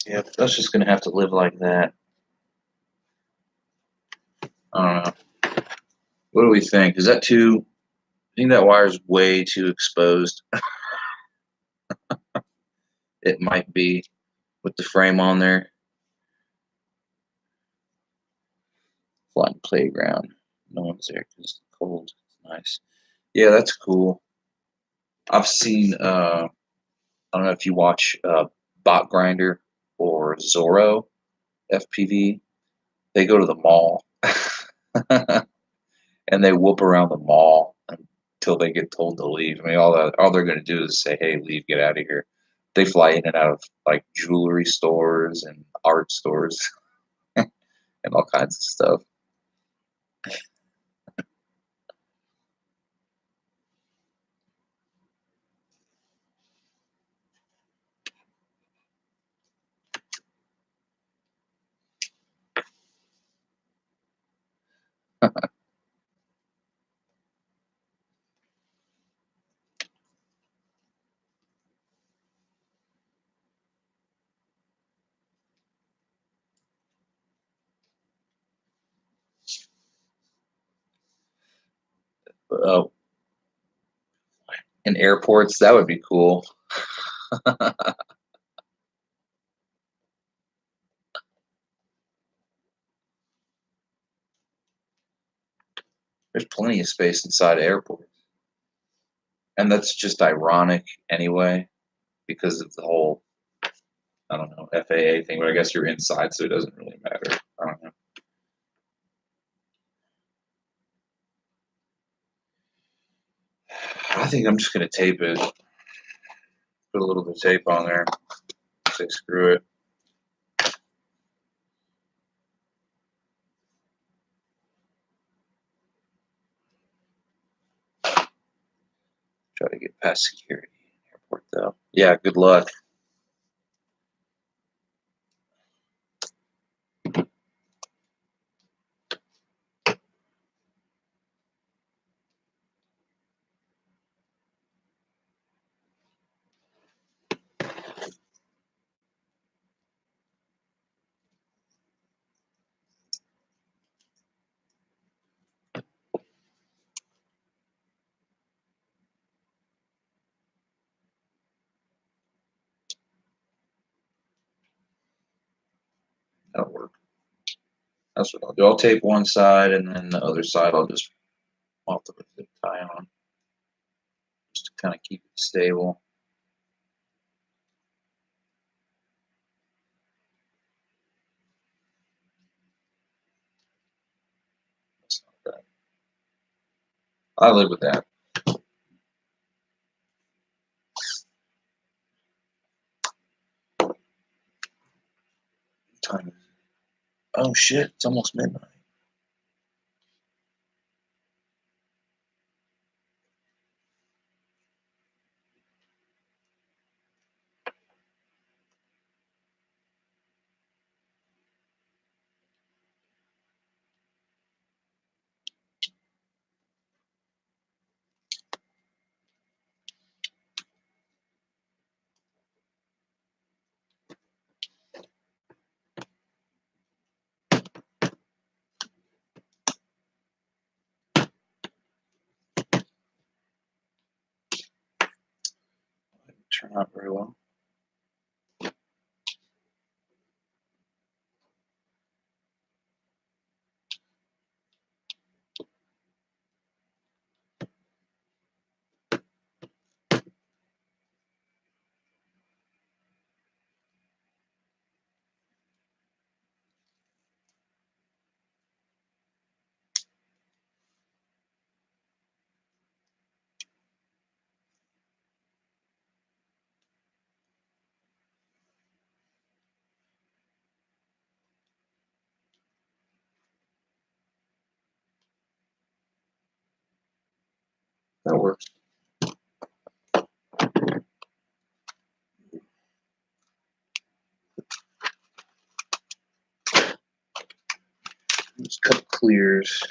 Yeah, that's just gonna have to live like that. I don't know. What do we think? Is that too? I think that wire's way too exposed. It might be with the frame on there. Flying playground. No one's there because it's cold. It's nice. Yeah, that's cool. I've seen. I don't know if you watch Bot Grinder or Zorro FPV. They go to the mall and they whoop around the mall until they get told to leave. I mean, all they're going to do is say, "Hey, leave, get out of here." They fly in and out of like jewelry stores and art stores and all kinds of stuff. Uh, in airports. That would be cool. There's plenty of space inside airports, and that's just ironic anyway because of the whole, I don't know, FAA thing. But I guess you're inside, so it doesn't really matter. I don't know. I think I'm just gonna tape it. Put a little bit of tape on there. Say screw it. Try to get past security in the airport though. Yeah, good luck. That'll work. That's what I'll do. I'll tape one side, and then the other side I'll just melt the zip tie on, just to kind of keep it stable. That's not bad. I live with that. Time is, oh shit, it's almost midnight. Turn out very well. That works. Just a couple clears.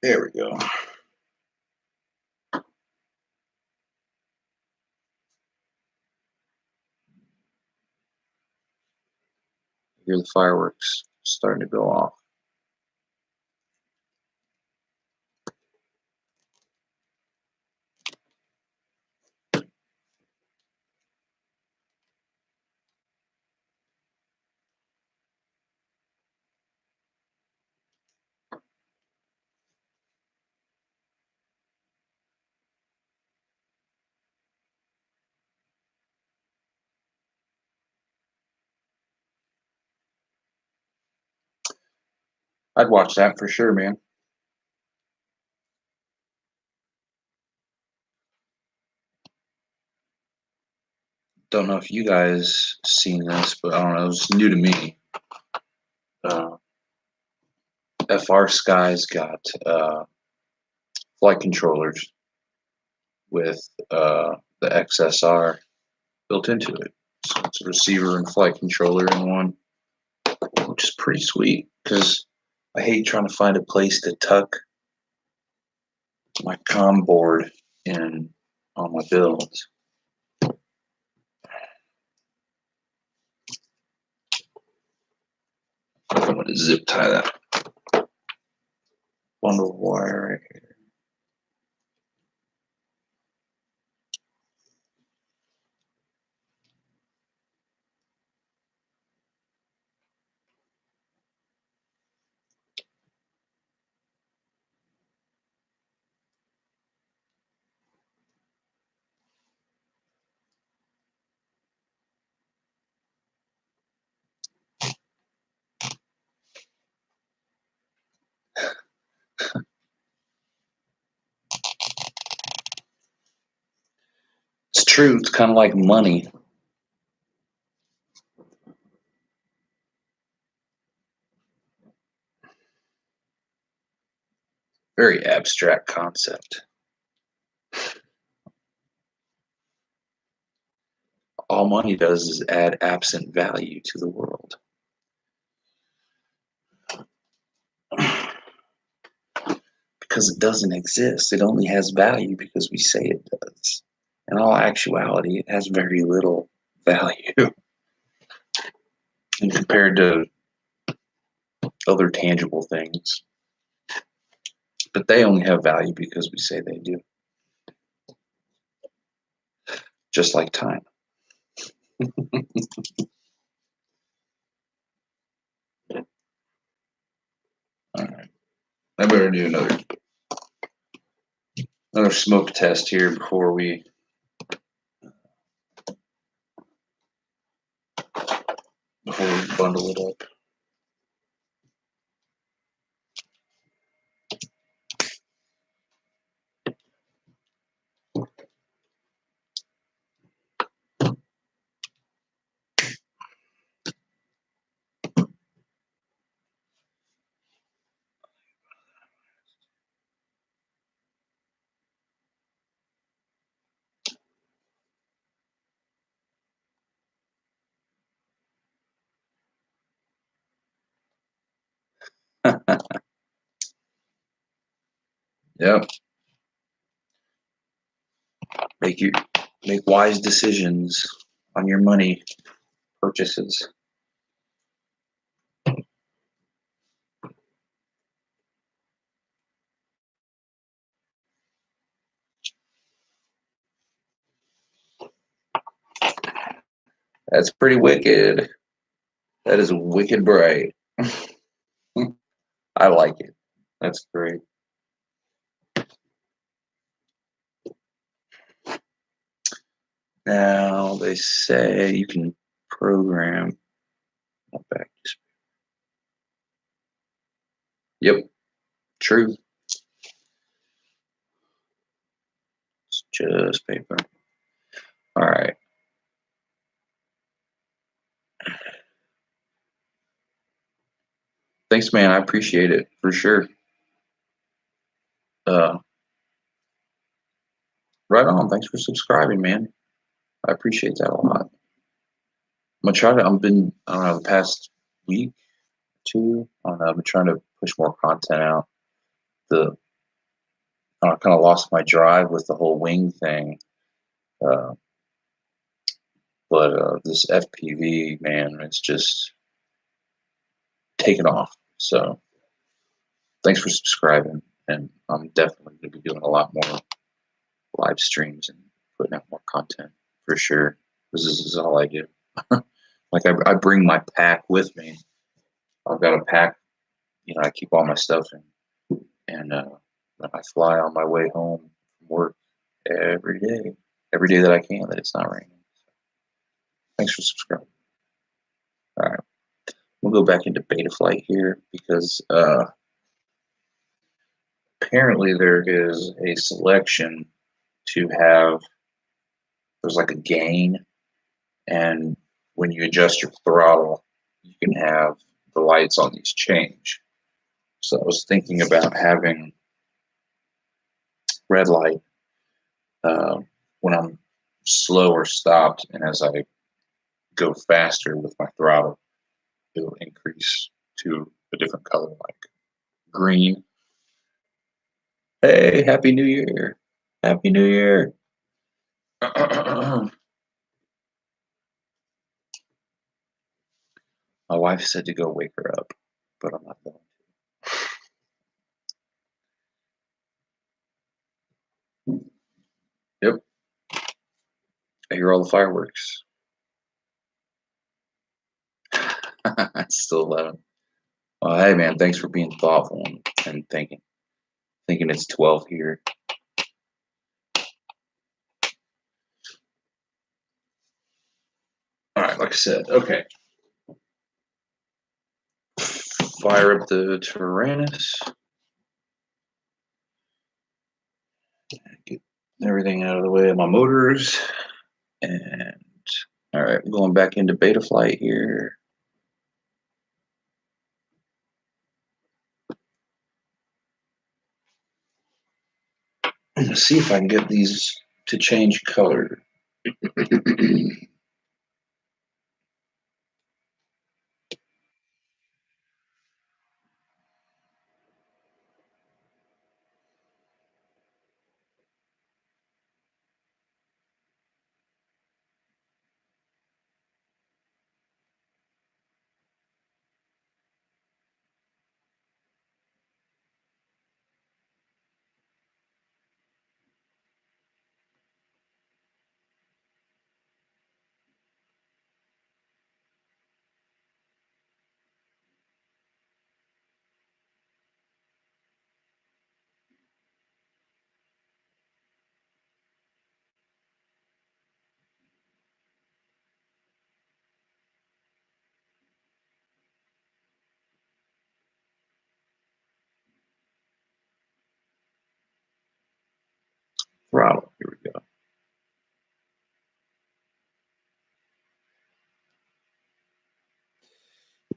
There we go. Hear the fireworks starting to go off. I'd watch that for sure, man. don't know if you guys seen this, but I don't know, it's new to me. FR Sky's got flight controllers with the XSR built into it. So it's a receiver and flight controller in one, which is pretty sweet because I hate trying to find a place to tuck my comm board in on my builds. I'm going to zip tie that bundle of wire right here. It's true. It's kind of like money. Very abstract concept. All money does is add absent value to the world. Because it doesn't exist. It only has value because we say it does. In all actuality, it has very little value and compared to other tangible things. But they only have value because we say they do. Just like time. All right. I better do another smoke test here before we bundle it up. Yep. Make wise decisions on your money purchases. That's pretty wicked. That is wicked bright. I like it. That's great. Now they say you can program back. Yep, true. It's just paper. All right. Thanks, man. I appreciate it for sure. Right on. Thanks for subscribing, man. I appreciate that a lot. I'm gonna try to. I've been, I don't know, the past week, two. I don't know. I've been trying to push more content out. I kind of lost my drive with the whole wing thing. Uh, but this FPV, man, it's just taken off. So thanks for subscribing, and I'm definitely going to be doing a lot more live streams and putting out more content for sure. This is all I do. Like I bring my pack with me. I've got a pack, I keep all my stuff in, and I fly on my way home from work every day that I can that it's not raining. Thanks for subscribing. All right, we'll go back into beta flight here because apparently there is a selection to have. There's like a gain And when you adjust your throttle, you can have the lights on these change. So I was thinking about having red light when I'm slow or stopped, and as I go faster with my throttle, it'll increase to a different color, like green. Hey, Happy New Year! Happy New Year! My wife said to go wake her up, but I'm not going to. Yep, I hear all the fireworks. It's still 11. Well, hey man, thanks for being thoughtful and thinking it's 12 here. All right, like I said, okay. Fire up the Tyrannus. Get everything out of the way of my motors. And all right, going back into beta flight here. Let's see if I can get these to change color. Throttle, here we go.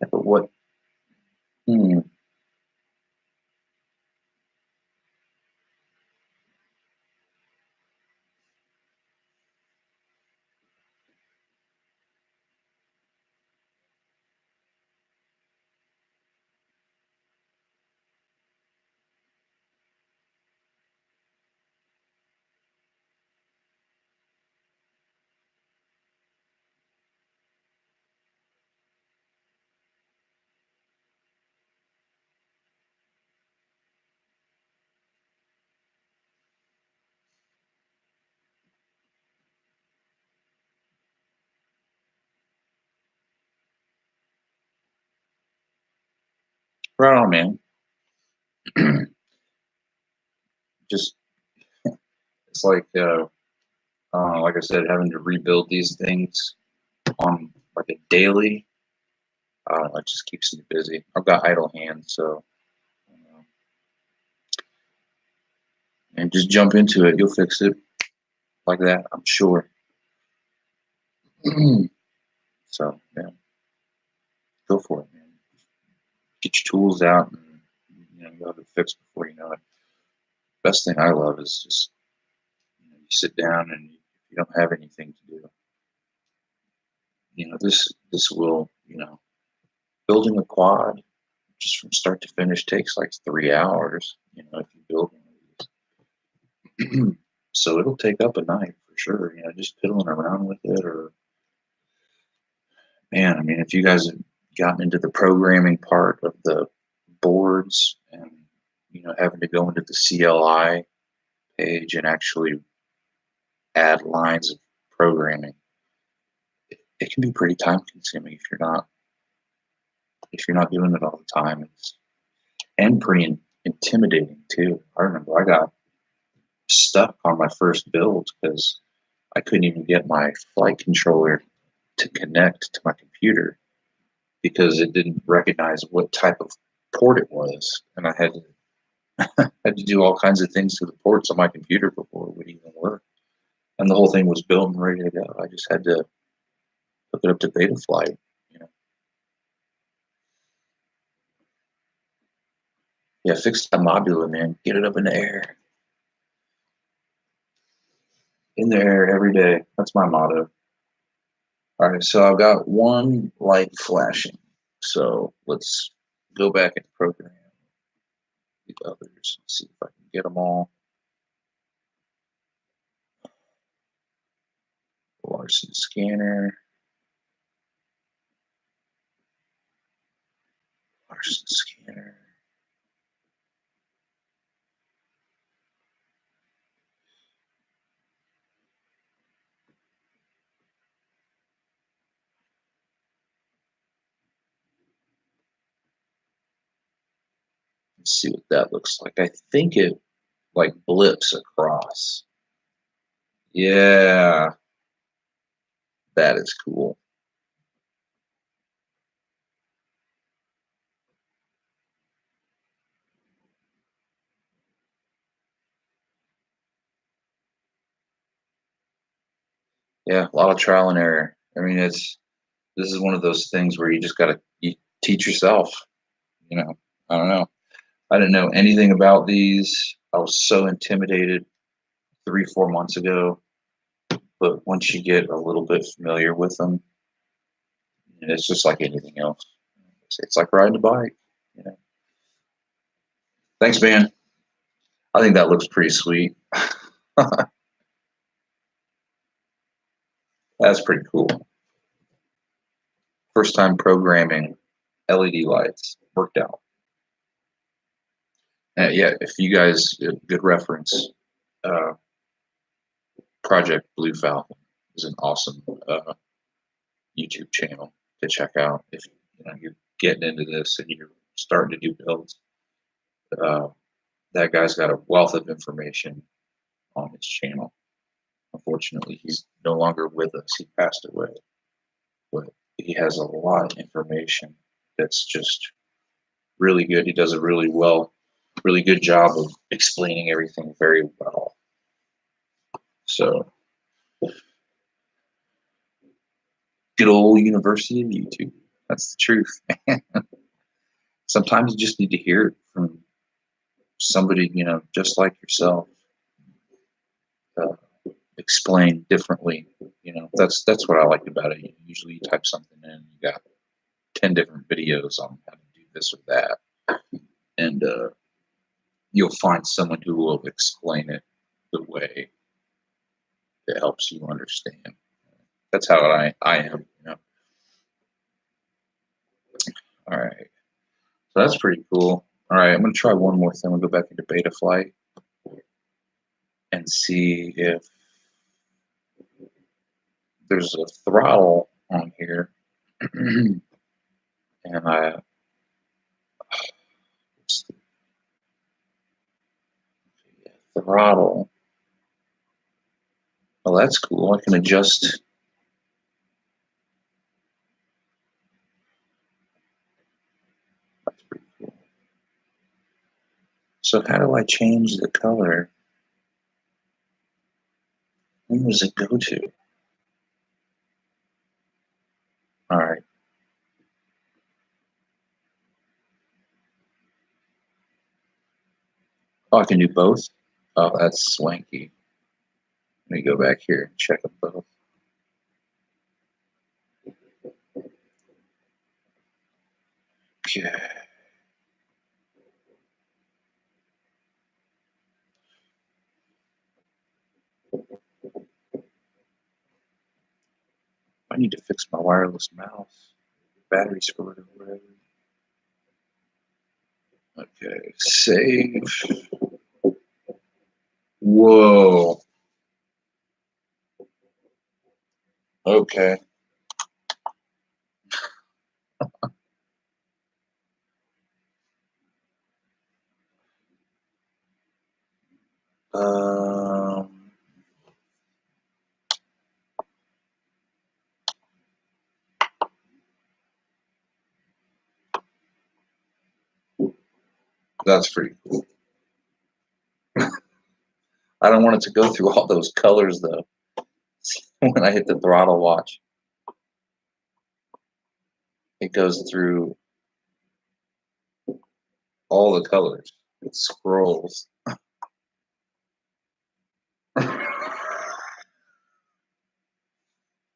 Yeah, but what? Right on, man. Just it's like I said, having to rebuild these things on like a daily. It just keeps me busy. I've got idle hands, so and just jump into it. You'll fix it like that, I'm sure. So yeah, go for it, man. Get your tools out, and you'll have it fixed before you know it. Best thing I love is just you sit down and you don't have anything to do. This will building a quad just from start to finish takes like 3 hours. If you build one of these, so it'll take up a night for sure. Just piddling around with it, or man, I mean, if you guys have gotten into the programming part of the boards and having to go into the CLI page and actually add lines of programming, it can be pretty time consuming if you're not doing it all the time. And pretty intimidating too. I remember I got stuck on my first build because I couldn't even get my flight controller to connect to my computer because it didn't recognize what type of port it was, and I had to do all kinds of things to the ports on my computer before it would even work. And the whole thing was built and ready to go. I just had to hook it up to beta flight, you know. Yeah, fix that modula, man. Get it up in the air. In the air every day. That's my motto. All right, so I've got one light flashing. So let's go back and program the others. Let's see if I can get them all. Larson scanner. Larson scanner. Let's see what that looks like. I think it like blips across. Yeah, that is cool. Yeah, a lot of trial and error. I mean, this is one of those things where you just gotta teach yourself. You know, I don't know. I didn't know anything about these. I was so intimidated 3, 4 months ago. But once you get a little bit familiar with them, it's just like anything else. It's like riding a bike. You know. Thanks, man. I think that looks pretty sweet. That's pretty cool. First time programming LED lights worked out. Yeah, if you guys, good reference. Uh, Project Blue Falcon is an awesome YouTube channel to check out if you're getting into this and you're starting to do builds. Uh, that guy's got a wealth of information on his channel. Unfortunately, he's no longer with us. He passed away, but he has a lot of information that's just really good. He does a really good job of explaining everything very well. So, good old University of YouTube. That's the truth. Sometimes you just need to hear it from somebody, just like yourself, uh, explained differently. That's what I liked about it. Usually, you type something in, you got 10 different videos on how to do this or that, and you'll find someone who will explain it the way that helps you understand. That's how I am. All right, so that's pretty cool. All right, I'm gonna try one more thing. We'll go back into beta flight and see if there's a throttle on here. And throttle. Well, that's cool. I can adjust. That's pretty cool. So how do I change the color? Where does it go to? All right. Oh, I can do both? Oh, that's swanky. Let me go back here and check them both. Okay. I need to fix my wireless mouse. Battery scored or whatever. Okay, save. Whoa. Okay. Um, that's pretty cool. I don't want it to go through all those colors though when I hit the throttle watch. It goes through all the colors. It scrolls. I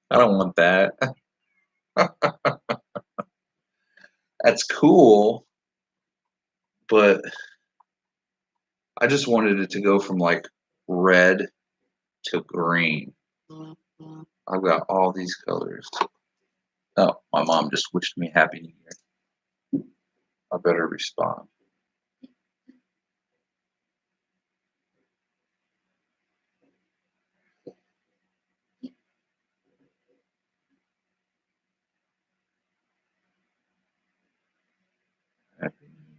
don't want that. That's cool, but I just wanted it to go from like red to green. I've got all these colors. Oh, my mom just wished me Happy New Year. I better respond. Happy New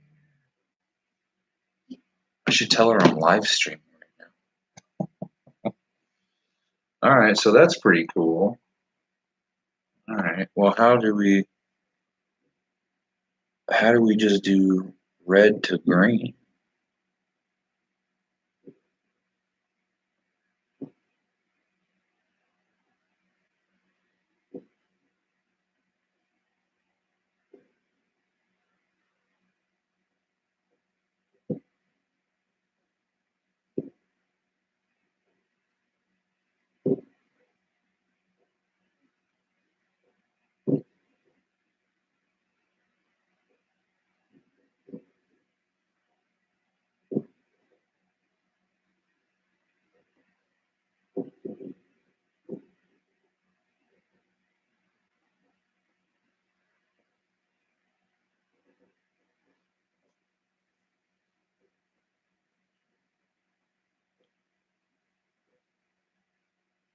Year. I should tell her I'm live streaming right now. All right, so that's pretty cool. All right, well, how do we just do red to green?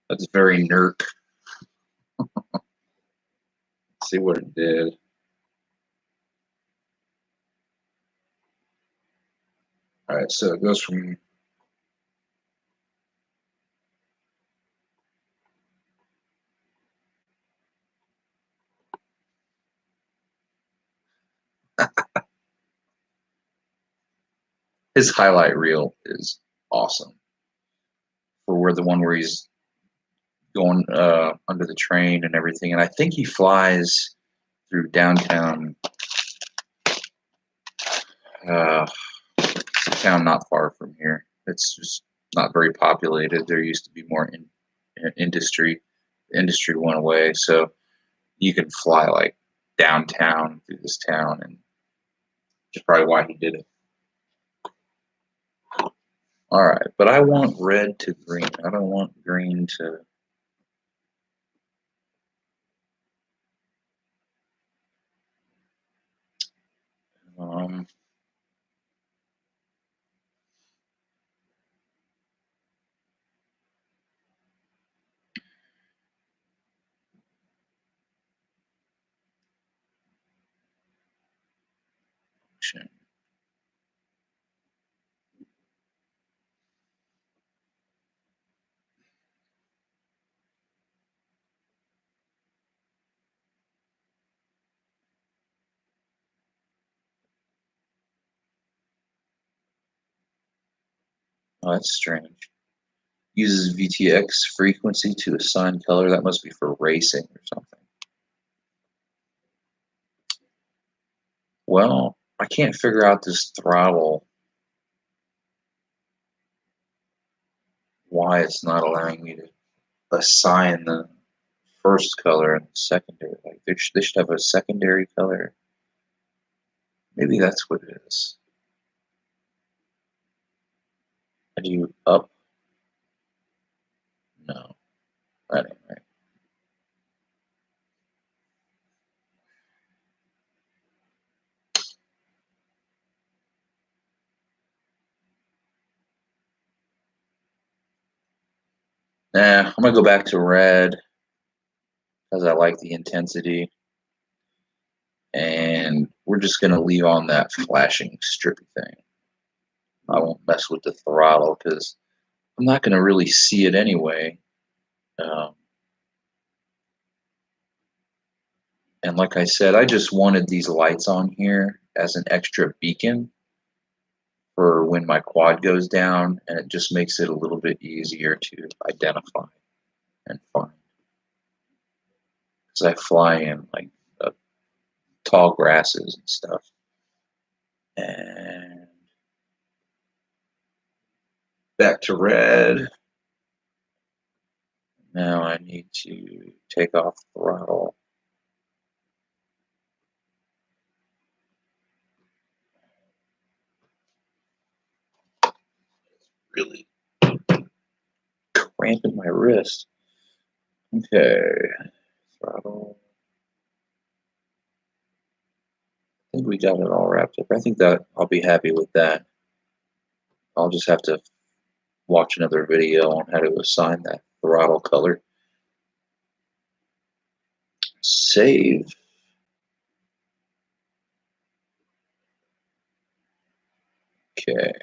That's very nerk. See what it did. All right, so it goes from his highlight reel is awesome for where the one where he's going under the train and everything, and I think he flies through downtown. It's a town not far from here. It's just not very populated. There used to be more industry. The industry went away, so you can fly like downtown through this town, and that's probably why he did it. All right, but I want red to green. I don't want green to. Um, oh, that's strange. Uses VTX frequency to assign color. That must be for racing or something. Well, I can't figure out this throttle, why it's not allowing me to assign the first color and the secondary. Like they should have a secondary color. Maybe that's what it is. How do you up? No, that ain't right. Nah, I'm gonna go back to red because I like the intensity. And we're just gonna leave on that flashing strippy thing. I won't mess with the throttle because I'm not gonna really see it anyway. Um, and like I said, I just wanted these lights on here as an extra beacon for when my quad goes down, and it just makes it a little bit easier to identify and find. Because I fly in like a tall grasses and stuff. And back to red. Now I need to take off the throttle. Really cramping my wrist. Okay, throttle. I think we got it all wrapped up. I think that I'll be happy with that. I'll just have to watch another video on how to assign that throttle color. Save. Okay.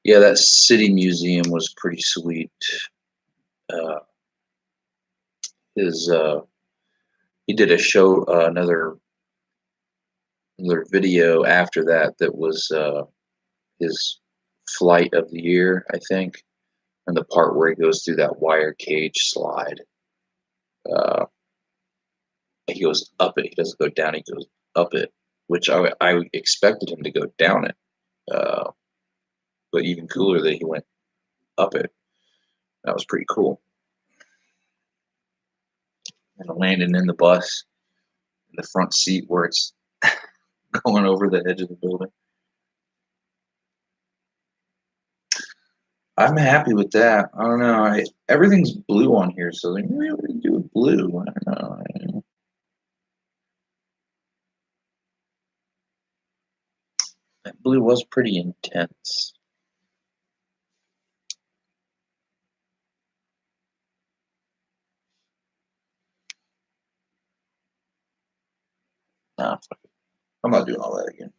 Yeah, that city museum was pretty sweet. He did a show, another video after that was his flight of the year, I think, and the part where he goes through that wire cage slide. He goes up it. He doesn't go down. He goes up it, which I expected him to go down it. But even cooler that he went up it. That was pretty cool. And landing in the bus, in the front seat where it's going over the edge of the building. I'm happy with that. I don't know. Everything's blue on here, so they really do with blue. I don't know. That blue was pretty intense. Nah, I'm not doing all that again.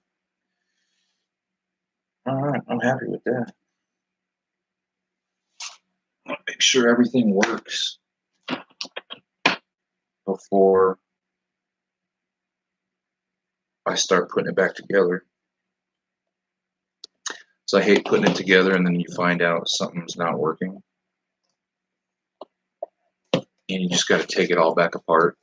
All right, I'm happy with that. I'll make sure everything works before I start putting it back together. So I hate putting it together and then you find out something's not working. And you just got to take it all back apart.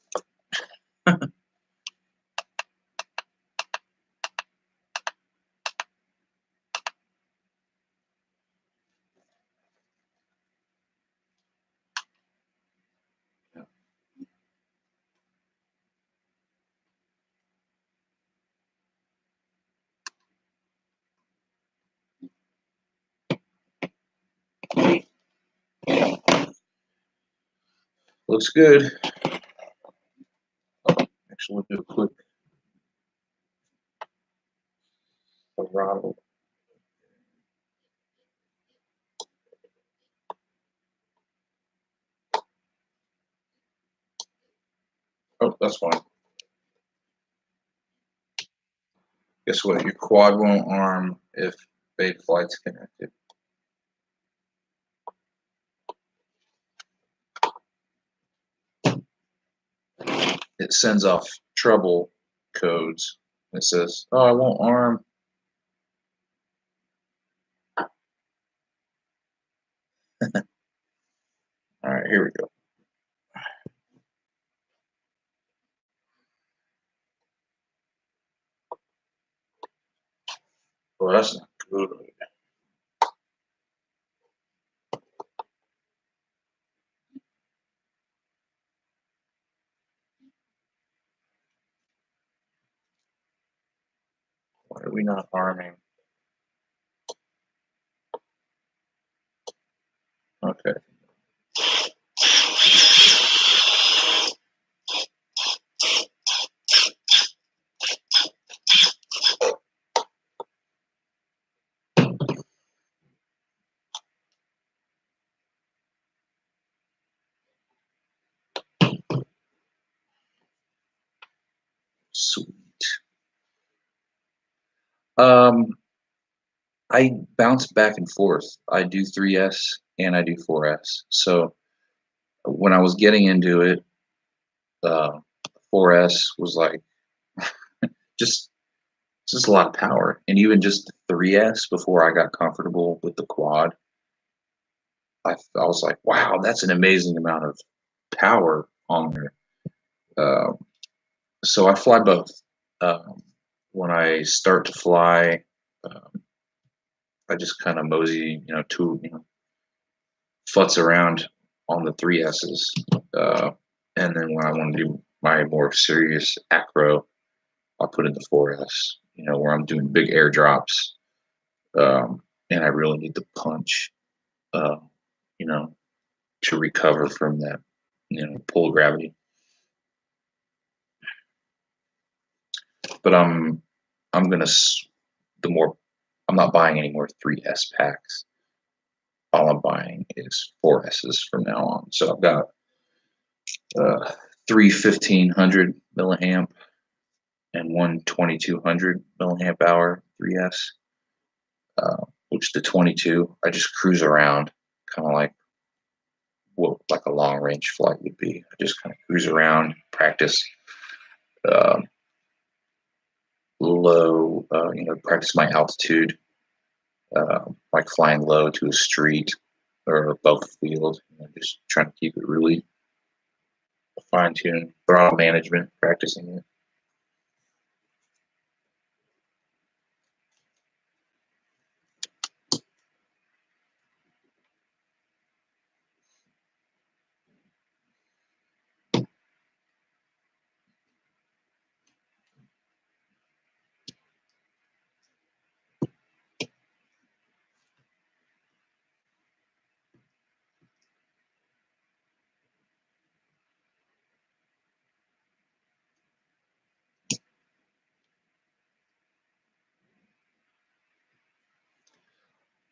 Looks good. Actually, we'll do a quick throttle. Oh, that's fine. Guess what? Your quad won't arm if bait flight's connected. It sends off trouble codes. It says, "Oh, I won't arm." All right, here we go. Well, that's not good. Why are we not arming? Okay. Sweet. I bounce back and forth. I do 3S and I do 4S. So when I was getting into it, 4S was like just just a lot of power, and even just the 3S before I got comfortable with the quad, I was like, wow, that's an amazing amount of power on there. Um, so I fly both. Um, when I start to fly, um, I just kind of mosey, futz around on the 3Ss. And then when I want to do my more serious acro, I'll put in the 4S, where I'm doing big airdrops, and I really need to punch, uh, you know, to recover from that, pull of gravity. But I'm gonna the more I'm not buying any more 3S packs. All I'm buying is 4Ss from now on. So I've got three 1500 milliamp and one 2200 milliamp hour 3S, which the 22 I just cruise around, kind of like what like a long range flight would be. I just kind of cruise around, practice uh, low, practice my altitude, like flying low to a street or above the field, just trying to keep it really fine tuned. Throttle management, practicing it.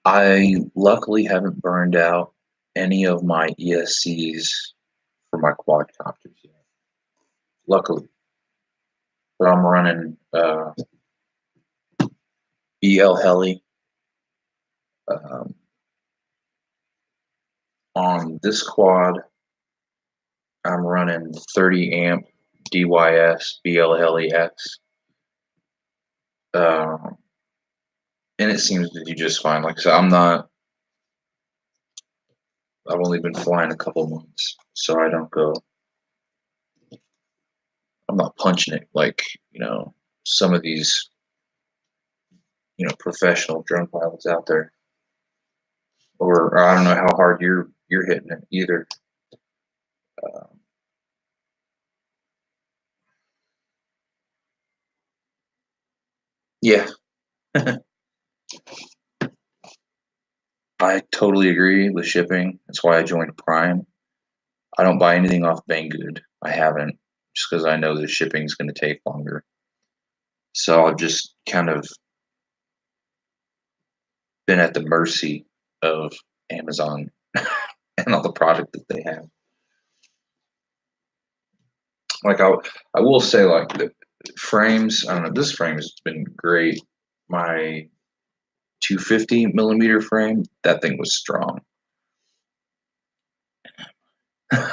I luckily haven't burned out any of my ESCs for my quadcopters yet. Luckily, but I'm running EL Heli um, on this quad. I'm running 30 amp DYS BL Heli X, and it seems to do just fine. Like I said, I've only been flying a couple months, so I don't go. I'm not punching it like some of these professional drone pilots out there, or I don't know how hard you're hitting it either. Um, yeah, I totally agree with shipping. That's why I joined Prime. I don't buy anything off Banggood. I haven't, just because I know the shipping is going to take longer. So I've just kind of been at the mercy of Amazon and all the product that they have. Like I will say, like the frames. I don't know. This frame has been great. My 250 millimeter frame. That thing was strong. I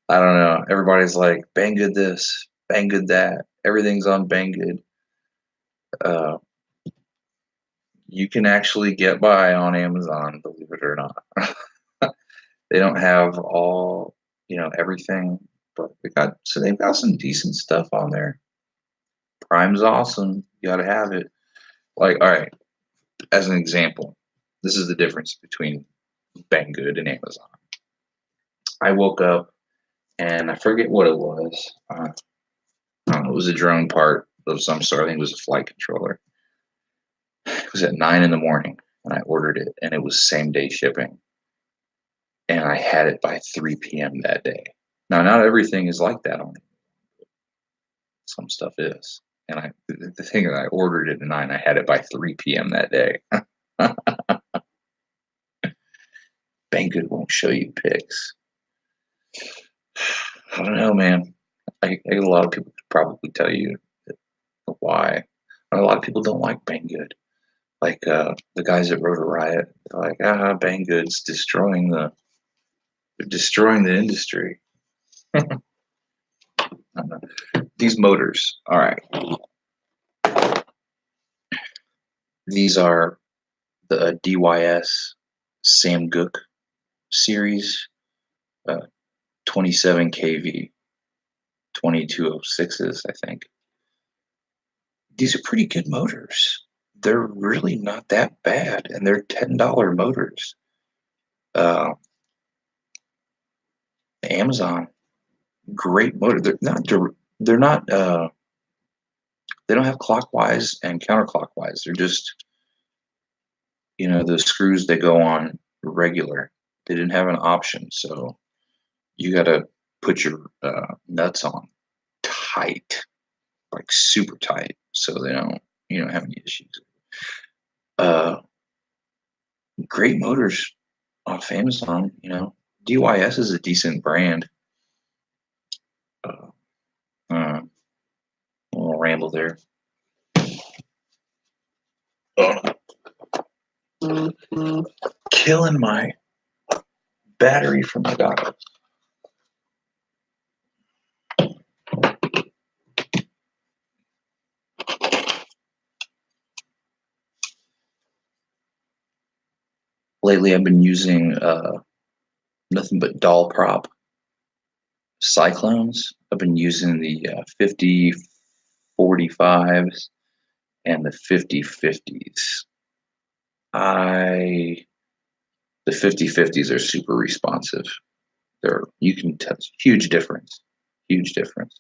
don't know. Everybody's like Banggood this, Banggood that. Everything's on Banggood. Uh, you can actually get by on Amazon, believe it or not. They don't have all, everything, but they've got some decent stuff on there. Prime's awesome. You got to have it. Like, all right, as an example, this is the difference between Banggood and Amazon. I woke up and I forget what it was. I don't know, it was a drone part of some sort. I think it was a flight controller. It was at 9 in the morning and I ordered it, and it was same day shipping. And I had it by 3 p.m. that day. Now, not everything is like that on it. Some stuff is. And the thing that I ordered it at 9, I had it by 3 p.m. that day. Banggood won't show you pics. I don't know, man. I a lot of people could probably tell you why. A lot of people don't like Banggood. Like the guys at Rotor Riot, they're like, Banggood's destroying the They're destroying the industry. These motors, all right. These are the DYS Samguk series, 27 kV, 2206s, I think. These are pretty good motors. They're really not that bad, and they're $10 motors. Amazon, great motor. They're not. They don't have clockwise and counterclockwise. They're just, the screws that go on regular. They didn't have an option, so you got to put your nuts on tight, like super tight, so they don't have any issues. Great motors off Amazon. DYS is a decent brand. A little ramble there. Killing my battery from my goggles. Lately, I've been using nothing but doll prop cyclones. I've been using the 5045s and the 5050s. The 5050s are super responsive. You can tell huge difference. Huge difference.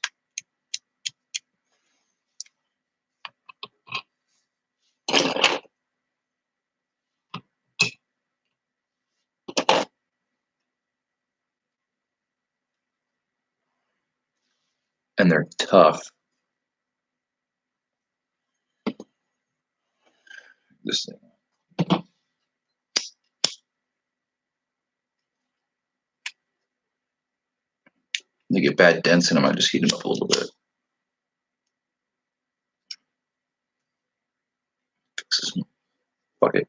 And they're tough. This thing. They get bad dents in them. I just heat them up a little bit. Fuck it.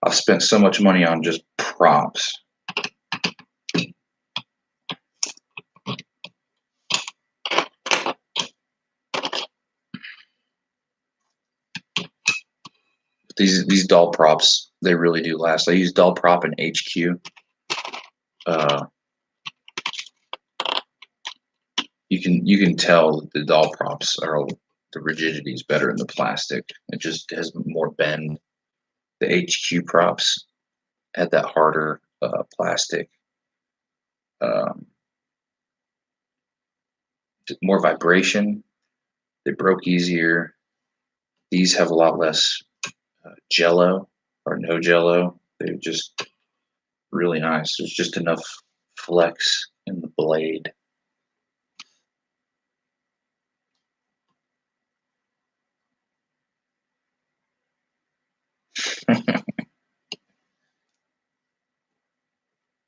I've spent so much money on just props. These doll props, they really do last. I use doll prop and HQ. You can tell the doll props the rigidity is better in the plastic. It just has more bend. The HQ props had that harder plastic, more vibration. They broke easier. These have a lot less jello or no jello. They're just really nice. There's just enough flex in the blade.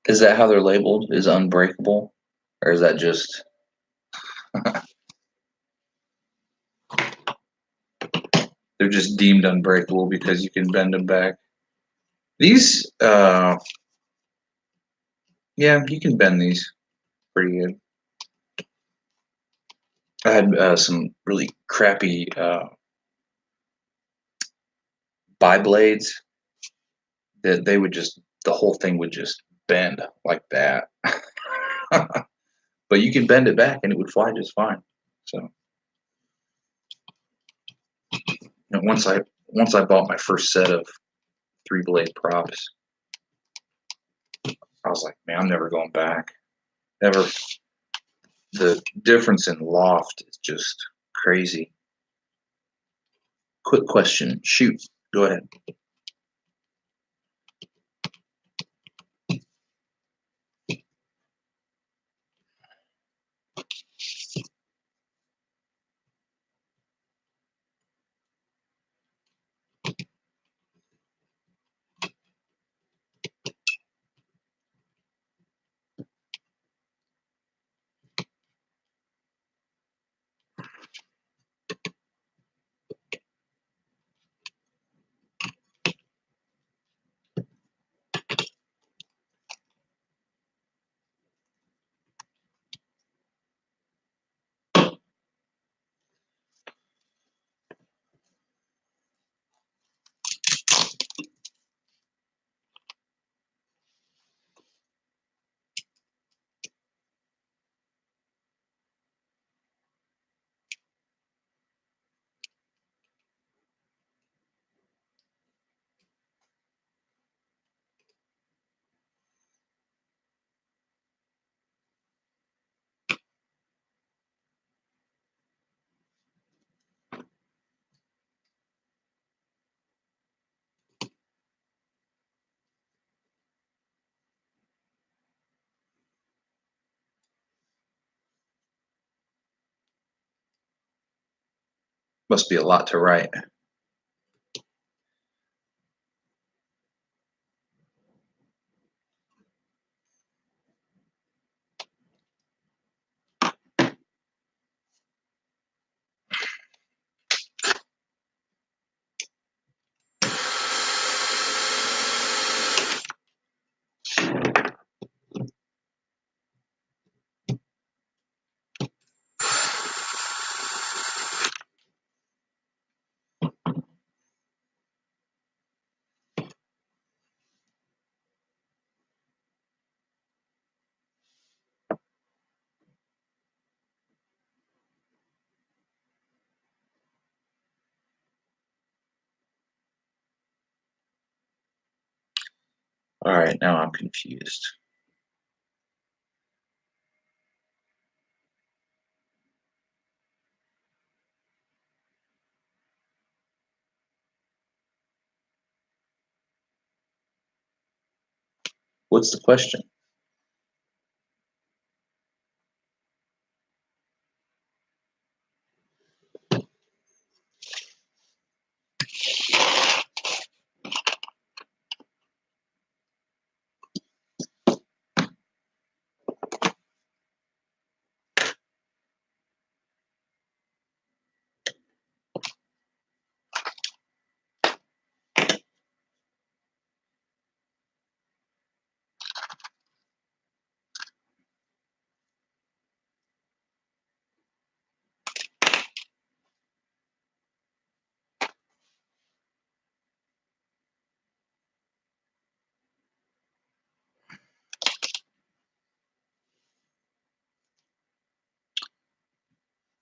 Is that how they're labeled? Is unbreakable? Or is that just... They're just deemed unbreakable because you can bend them back. These, yeah, you can bend these pretty good. I had some really crappy bi-blades that the whole thing would just bend like that. But you can bend it back and it would fly just fine. So once I bought my first set of 3-blade props, I was like, man, I'm never going back. Never. The difference in loft is just crazy. Quick question. Shoot. Go ahead. Must be a lot to write. All right, now I'm confused. What's the question?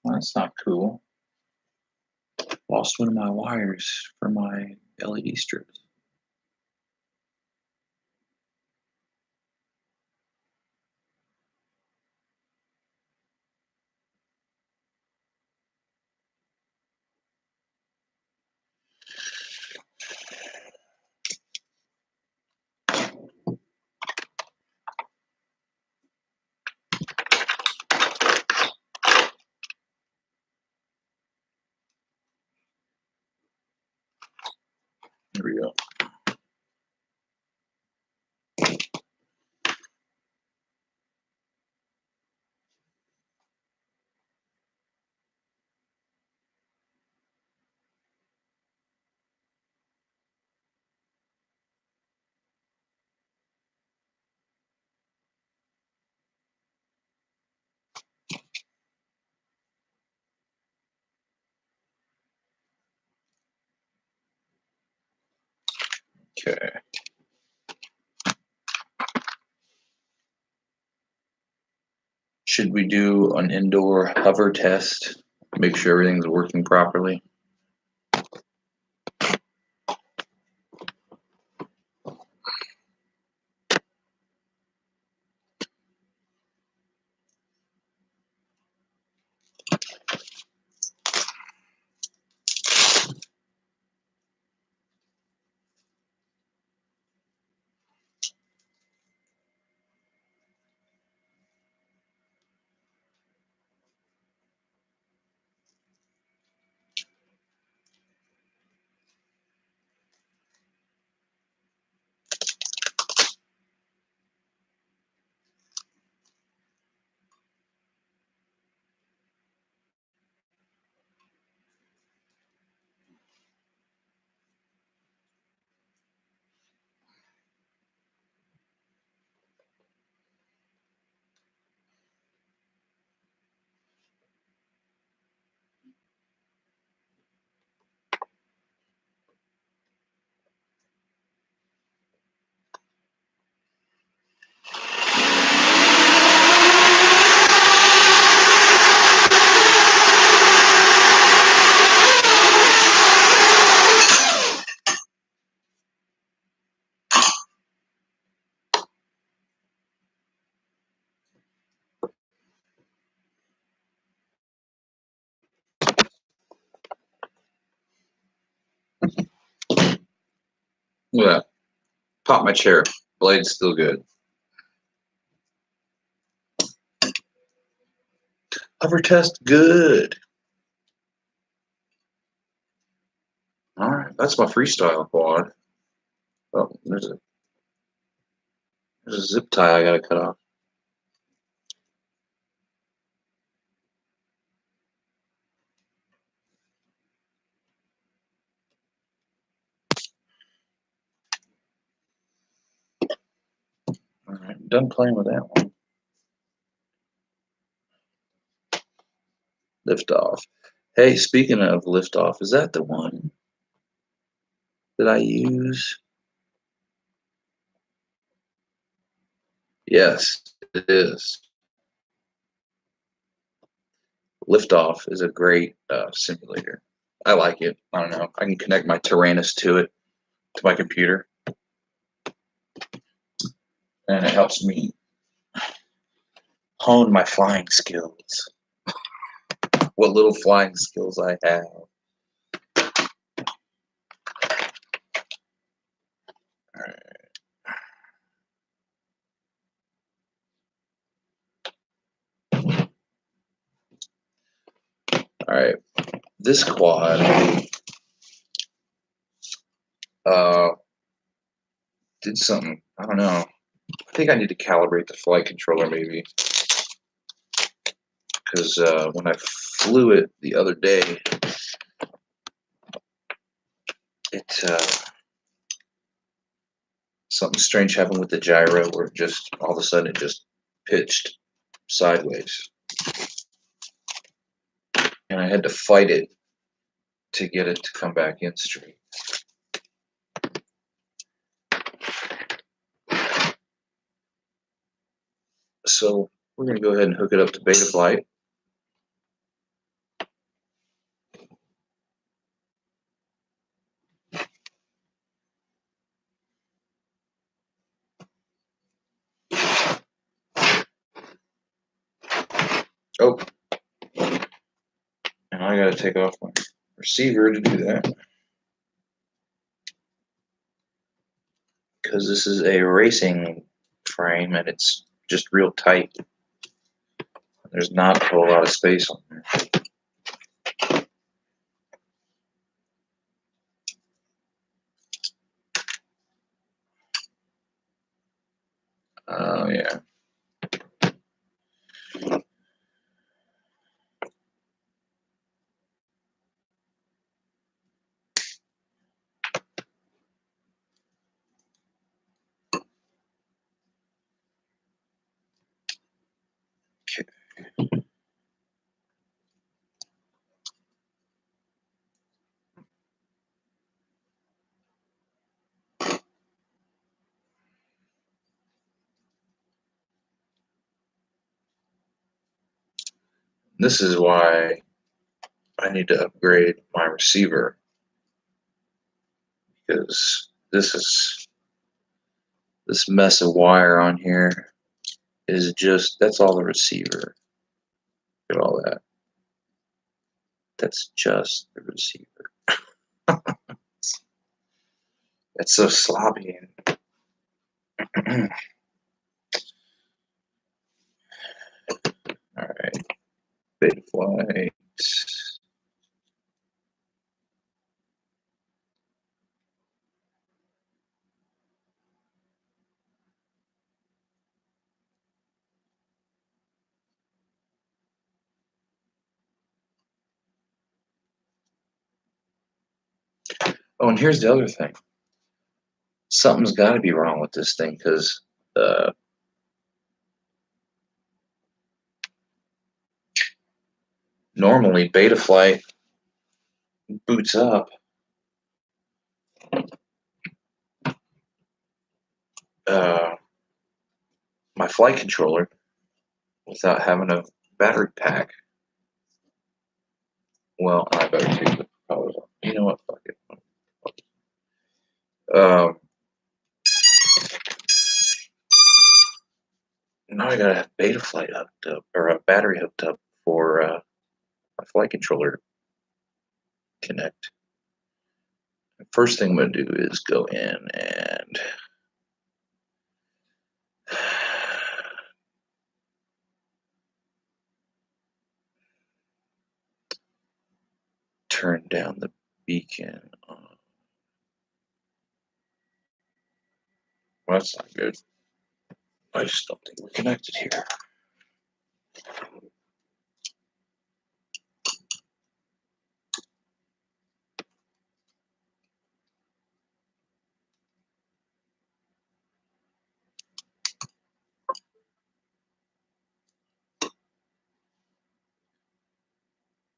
Well, that's not cool. Lost one of my wires for my LED strips. Here we go. Okay. Should we do an indoor hover test? Make sure everything's working properly. Yeah. Pop my chair. Blade's still good. Hover test good. That's my freestyle quad. Oh, there's a zip tie I gotta cut off. All right, done playing with that one. Lift off. Hey, speaking of lift off, is that the one that I use? Yes, it is. Liftoff is a great simulator. I like it. I don't know. I can connect my Tyrannus to it, to my computer, and it helps me hone my flying skills. What little flying skills I have. All right. All right. This quad did something. I don't know. I think I need to calibrate the flight controller maybe, because when I flew it the other day, it something strange happened with the gyro, where it just all of a sudden it just pitched sideways, and I had to fight it to get it to come back in straight. So we're going to go ahead and hook it up to Betaflight. Oh, and I got to take off my receiver to do that, because this is a racing frame and it's just real tight. There's not a whole lot of space on there. Oh, yeah. Okay. This is why I need to upgrade my receiver, because this mess of wire on here is just, that's all the receiver. Look at all that. That's just the receiver. It's so sloppy. All right, Betaflight. Oh, and here's the other thing. Something's got to be wrong with this thing, because normally Betaflight boots up my flight controller without having a battery pack. Well, I better take the propellers off. You know what? Fuck it. Now I gotta have Betaflight hooked up, or a battery hooked up for my flight controller to connect. The first thing I'm gonna do is go in and turn down the beacon on. Well, that's not good. I just don't think we're connected here.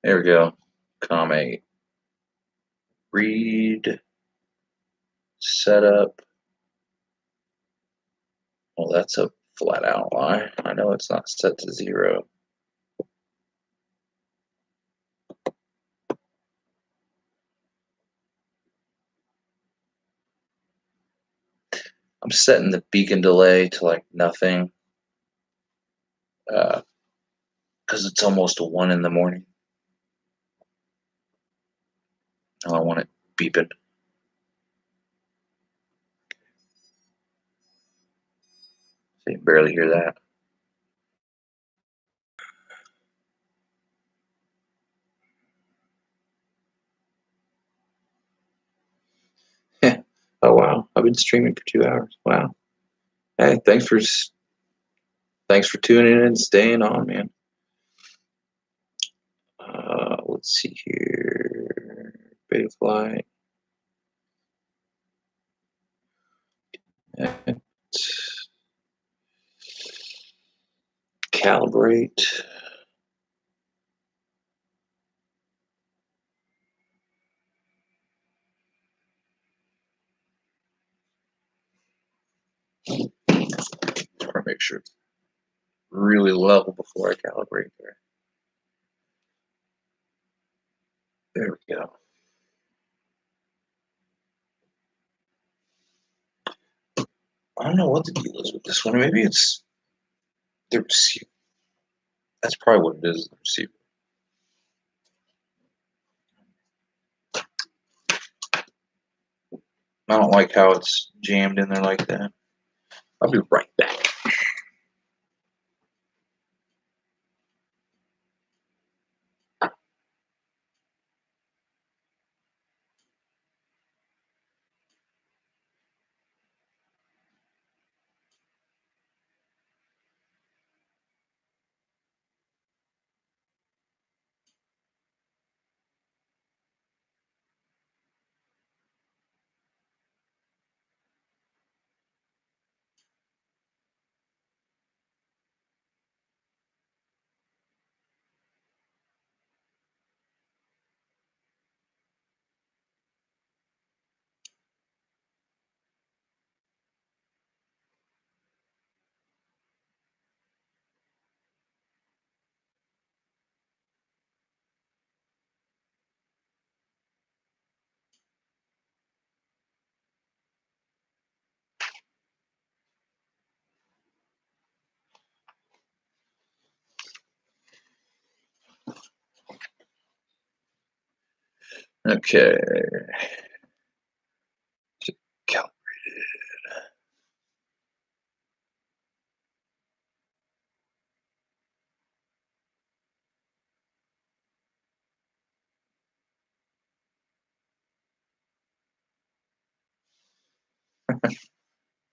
There we go. Comment. Read. Setup. Well, that's a flat out lie. I know it's not set to 0. I'm setting the beacon delay to like nothing because it's almost 1 in the morning. I want it beeping. So you can barely hear that. Oh wow! I've been streaming for 2 hours. Wow. Hey, thanks for tuning in and staying on, man. Let's see here. Beta flight. And calibrate. Try to make sure it's really level before I calibrate there. There we go. I don't know what the deal is with this one. Maybe it's the receiver. That's probably what it is, the receiver. I don't like how it's jammed in there like that. I'll be right back. Okay. Calibrated.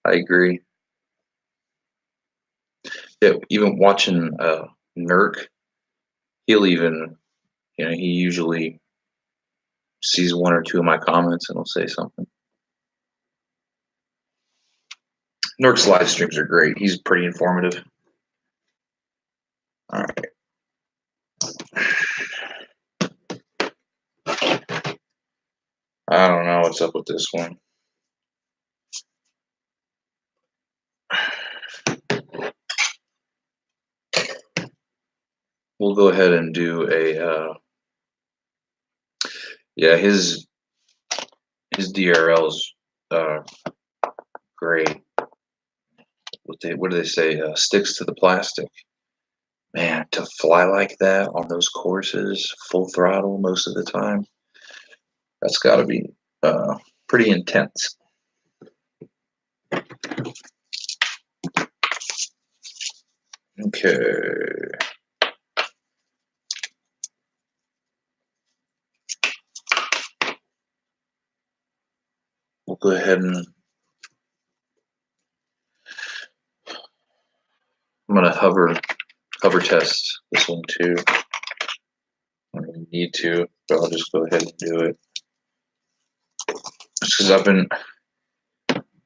I agree. Yeah, even watching Nurk, he'll even, he usually sees 1 or 2 of my comments and will say something. Nurk's live streams are great. He's pretty informative. All right. I don't know what's up with this one. We'll go ahead and do a, yeah, his DRL's great. What do they say? Sticks to the plastic. Man, to fly like that on those courses, full throttle most of the time, that's got to be pretty intense. Okay. We'll go ahead and I'm gonna hover test this one too. I don't need to, but I'll just go ahead and do it. Because I've been,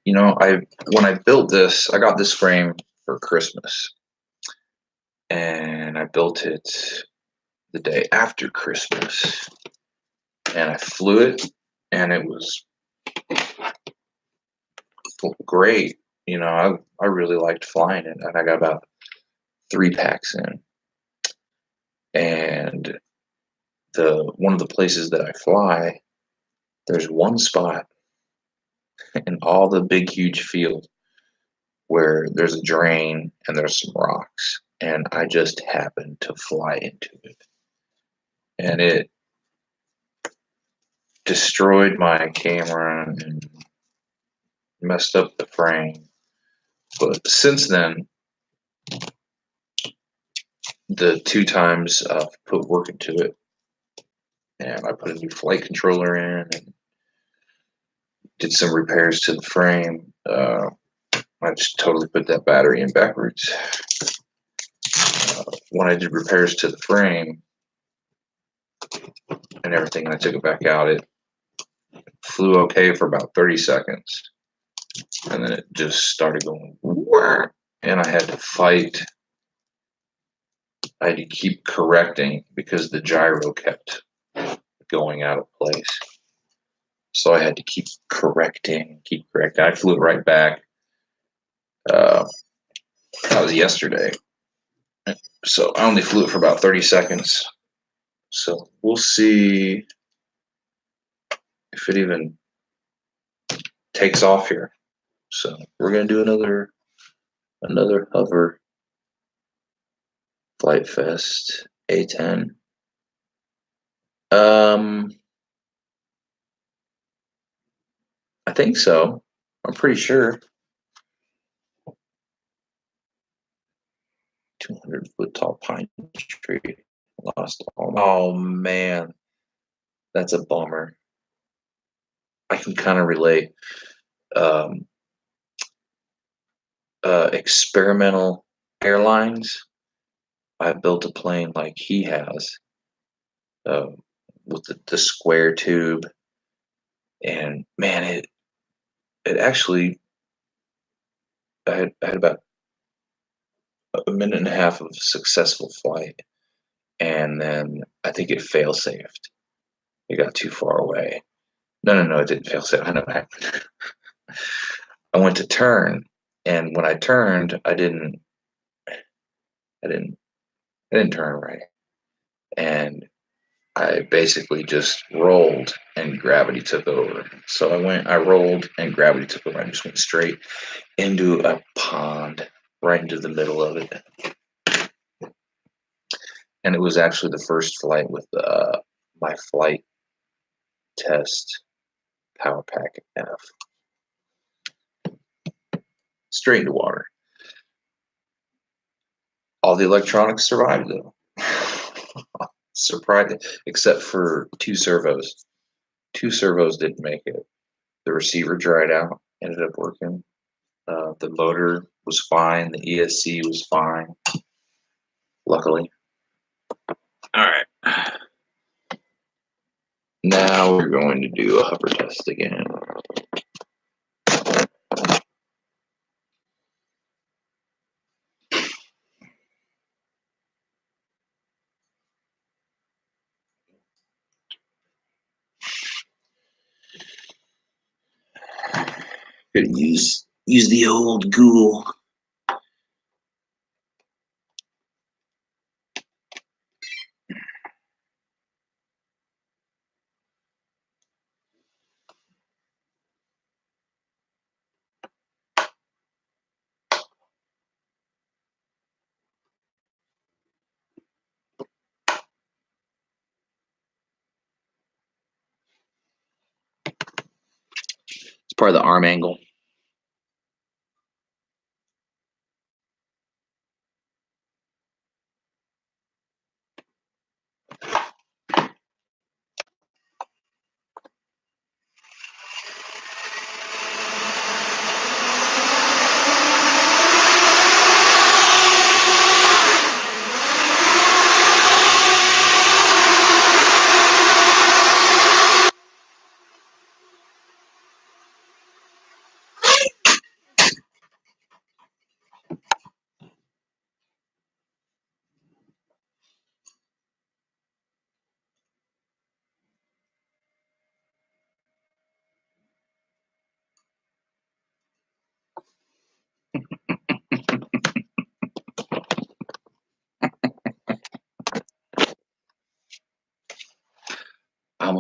when I built this, I got this frame for Christmas, and I built it the day after Christmas, and I flew it, and it was great. I really liked flying it, and I got about 3 packs in, and one of the places that I fly, there's one spot in all the big huge field where there's a drain and there's some rocks, and I just happened to fly into it, and it destroyed my camera and messed up the frame. But since then, the 2 times I've put work into it, and I put a new flight controller in and did some repairs to the frame. I just totally put that battery in backwards. When I did repairs to the frame and everything, and I took it back out, it flew okay for about 30 seconds. And then it just started going, wah, and I had to fight. I had to keep correcting because the gyro kept going out of place. So I had to keep correcting. I flew it right back. That was yesterday. So I only flew it for about 30 seconds. So we'll see if it even takes off here. So we're gonna do another hover Flight Fest A10. I think so. I'm pretty sure. 200-foot tall pine tree. Lost all. Oh man, that's a bummer. I can kind of relate. Experimental airlines. I built a plane like he has, with the square tube, and man, it actually, I had about a minute and a half of successful flight, and then I think it fail safed. It got too far away. No, it didn't fail safe. I know what happened. I went to turn, and when I turned, I didn't turn right, and I basically just rolled and gravity took over. So I rolled and gravity took over. I just went straight into a pond, right into the middle of it. And it was actually the first flight with my flight test power pack F. Straight into water. All the electronics survived though. Surprising, except for 2 servos. 2 servos didn't make it. The receiver dried out, ended up working. The motor was fine. The ESC was fine. Luckily. All right. Now we're going to do a hover test again. Could use the old Google. It's part of the arm angle.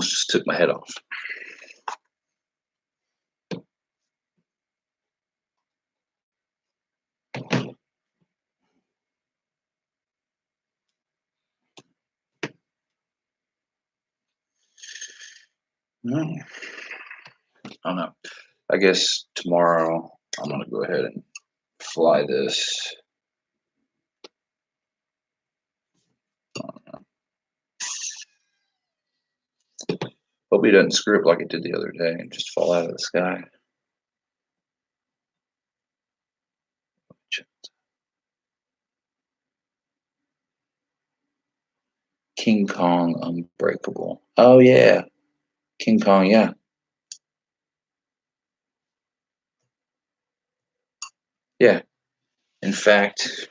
almost just took my head off. I don't know. I guess tomorrow I'm gonna go ahead and fly this. Hope he doesn't screw up like it did the other day and just fall out of the sky. King Kong Unbreakable. Oh yeah, King Kong. Yeah, yeah. In fact,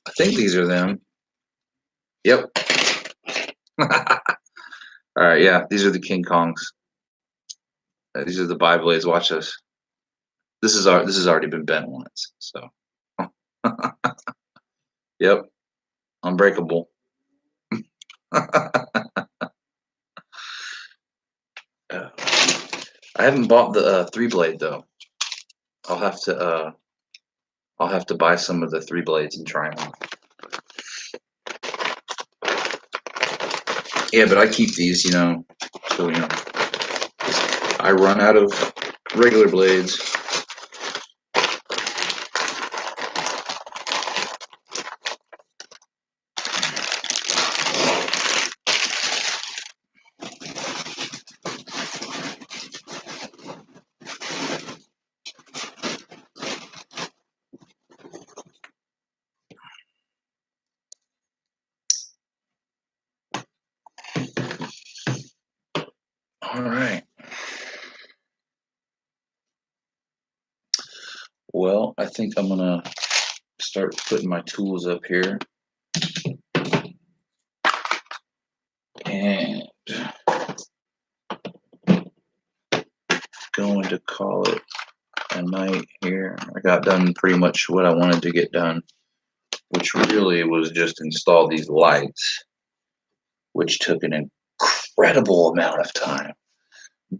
I think these are them. Yep. All right. Yeah, these are the King Kongs. These are the bi-blades. Watch this. This has already been bent once. So. Yep. Unbreakable. I haven't bought the 3-blade though. I'll have to buy some of the 3-blades and try them. Yeah, but I keep these, so I run out of regular blades. All right. Well, I think I'm gonna start putting my tools up here. And going to call it a night here. I got done pretty much what I wanted to get done, which really was just install these lights, which took an incredible amount of time.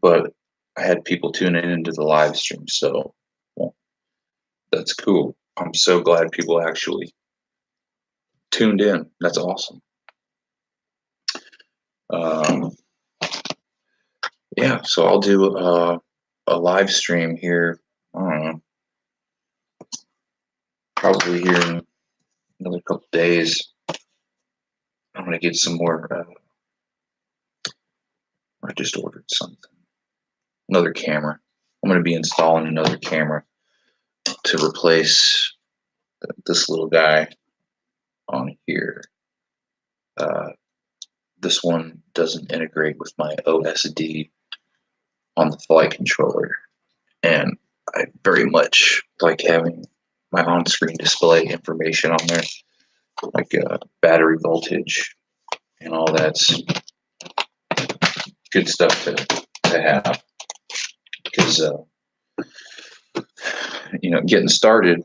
But I had people tuning into the live stream, so well, that's cool. I'm so glad people actually tuned in. That's awesome. Yeah, so I'll do a live stream here. I don't know, probably here in another couple days. I'm gonna get some more. I just ordered something. Another camera. I'm gonna be installing another camera to replace this little guy on here. This one doesn't integrate with my OSD on the flight controller, and I very much like having my on-screen display information on there, like battery voltage and all that's good stuff to have. Because getting started,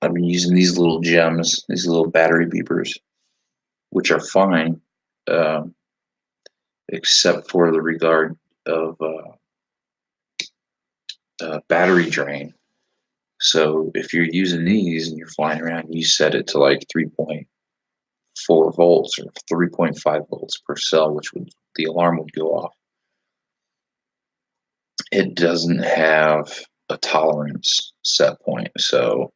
I've been using these little gems, these little battery beepers, which are fine, except for the regard of battery drain. So if you're using these and you're flying around, you set it to like 3.4 volts or 3.5 volts per cell, which would the alarm would go off. It doesn't have a tolerance set point. So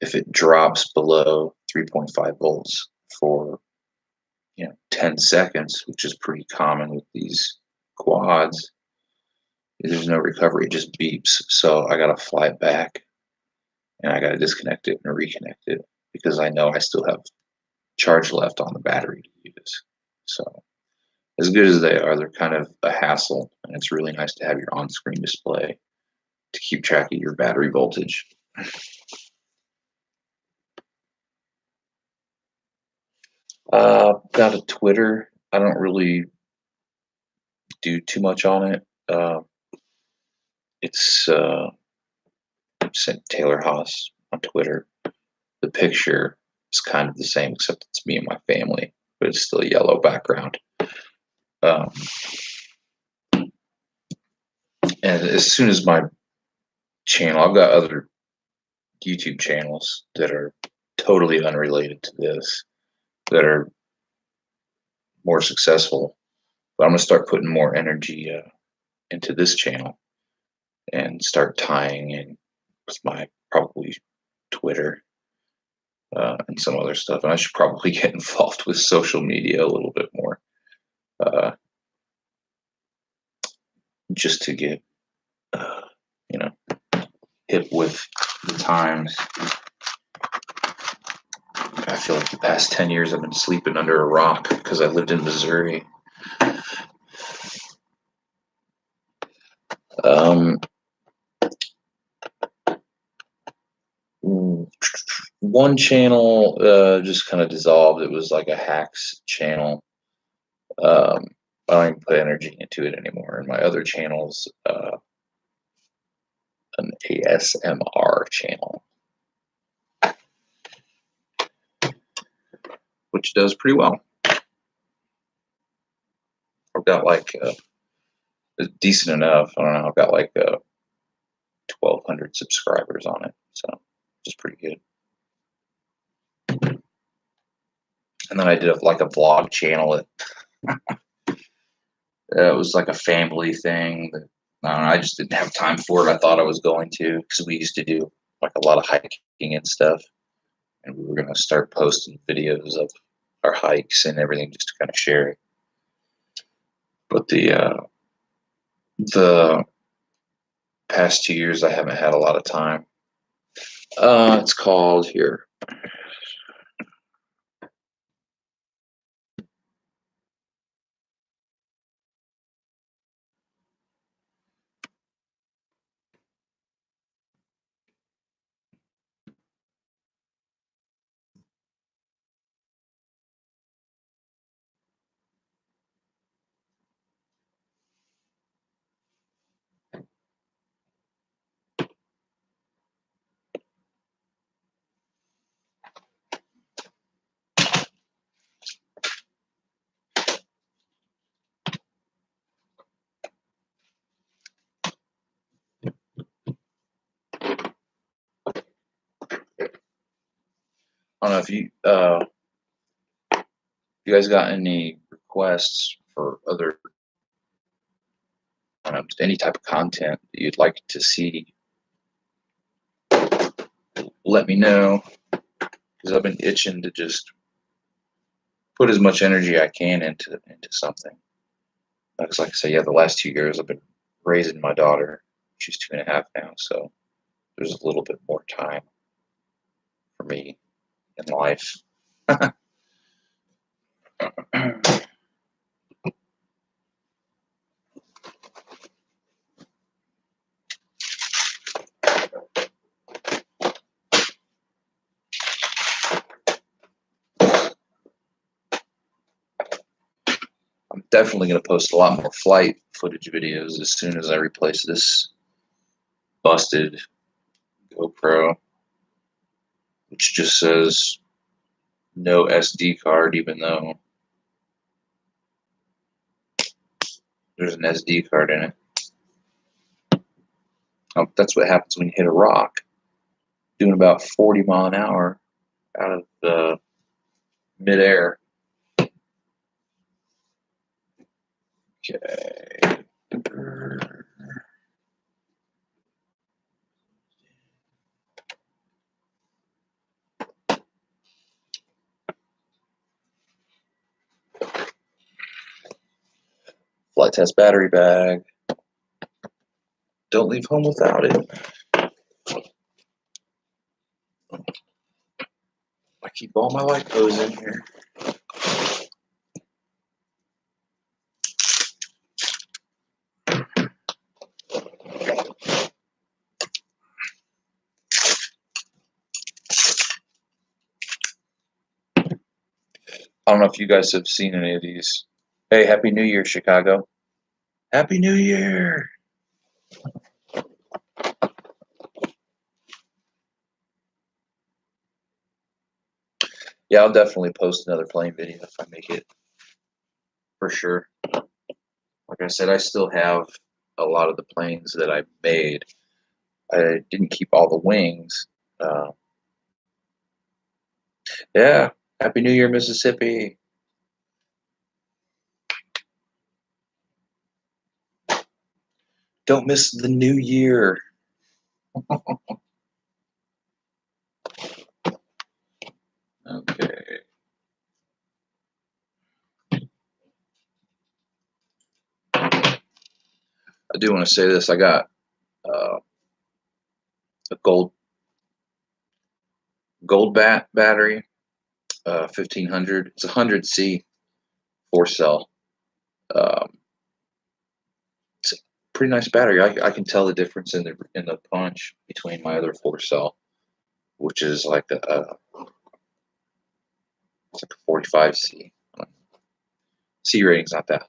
if it drops below 3.5 volts for 10 seconds, which is pretty common with these quads, there's no recovery. It just beeps. So I got to fly it back and I got to disconnect it and reconnect it because I know I still have charge left on the battery to use. So as good as they are, they're kind of a hassle, and it's really nice to have your on-screen display to keep track of your battery voltage. Got a Twitter. I don't really do too much on it. It's Taylor Haas on Twitter. The picture is kind of the same, except it's me and my family, but it's still a yellow background. Um, and as soon as my channel, I've got other YouTube channels that are totally unrelated to this, that are more successful. But I'm gonna start putting more energy into this channel and start tying in with my probably Twitter and some other stuff. And I should probably get involved with social media a little bit more, uh, just to get uh, you know hip with the times. I feel like the past 10 years I've been sleeping under a rock because I lived in Missouri. Um, One channel just kind of dissolved. It was like a hacks channel. Um, I don't even put energy into it anymore. And my other channel's an ASMR channel, which does pretty well. I've got like decent enough. I don't know. I've got like 1,200 subscribers on it, so just pretty good. And then I did like a vlog channel. It was like a family thing that I just didn't have time for it. I thought I was going to because we used to do like a lot of hiking and stuff, and we were going to start posting videos of our hikes and everything just to kind of share it. But the past 2 years, I haven't had a lot of time. It's called here. I don't know if you guys got any requests for other any type of content that you'd like to see. Let me know, because I've been itching to just put as much energy I can into something. Because like I say, yeah, the last 2 years I've been raising my daughter. She's 2.5 now, so there's a little bit more time for me in life. I'm definitely going to post a lot more flight footage videos as soon as I replace this busted GoPro, which just says no SD card, even though there's an SD card in it. That's what happens when you hit a rock, doing about 40 mile an hour out of the midair. Okay. Flight test battery bag. Don't leave home without it. I keep all my lipos in here. I don't know if you guys have seen any of these. Hey, Happy New Year, Chicago. Happy New Year. Yeah, I'll definitely post another plane video if I make it, for sure. Like I said, I still have a lot of the planes that I made. I didn't keep all the wings. Yeah, Happy New Year, Mississippi. Don't miss the new year. Okay. I do want to say this. I got a gold battery, 1500. It's a 100C 4-cell. It's a pretty nice battery. I can tell the difference in the punch between my other 4-cell, which is like it's like a 45C. C rating's not that.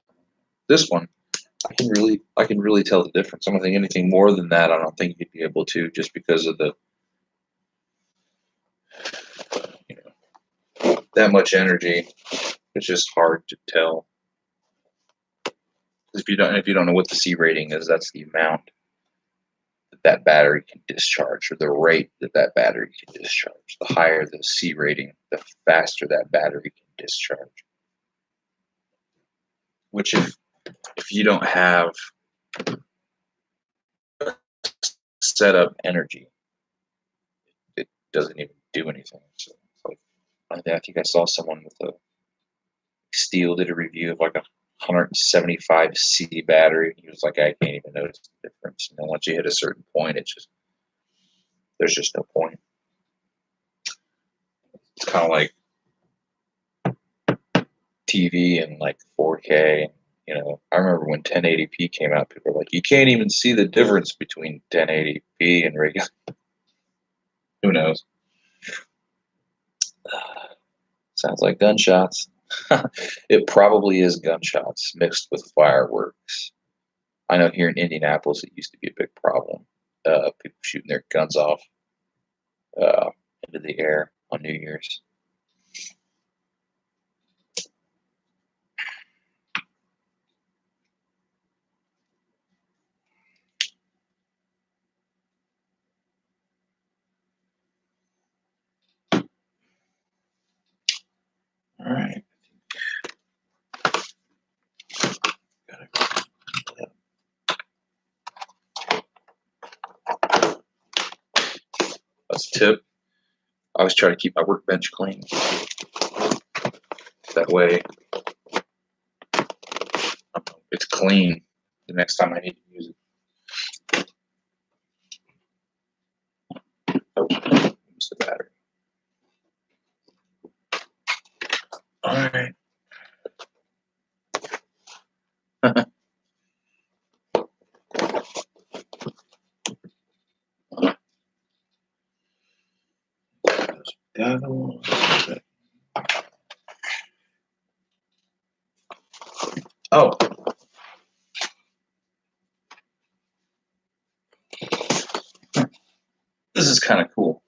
This one, I can really tell the difference. I don't think anything more than that. I don't think you'd be able to, just because of the, you know, that much energy. It's just hard to tell. If you don't know what the C rating is, that's the amount that battery can discharge, or the rate that battery can discharge. The higher the C rating, the faster that battery can discharge. Which, if you don't have set up energy, it doesn't even do anything. So, like, I think I saw someone with a Steel did a review of like a 175C battery. He was like, I can't even notice the difference. And then once you hit a certain point, there's just no point. It's kind of like TV and like 4K. You know, I remember when 1080p came out, people were like, you can't even see the difference between 1080p and regular. Who knows? Sounds like gunshots. It probably is gunshots mixed with fireworks. I know here in Indianapolis, it used to be a big problem. People shooting their guns off into the air on New Year's. All right. That's a tip. I always try to keep my workbench clean. That way, it's clean the next time I need to use it. Oh, use the battery. All right. Oh. This is kind of cool.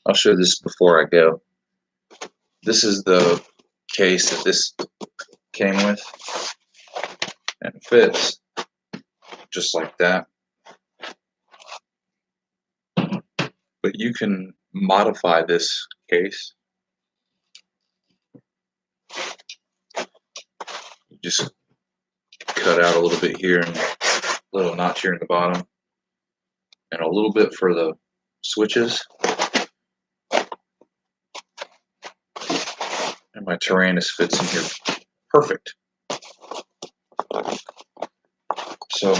I'll show this before I go. This is the case that this came with, and it fits just like that. But you can modify this case. You just cut out a little bit here and a little notch here in the bottom, and a little bit for the switches. And my Tyrannus fits in here perfect. So,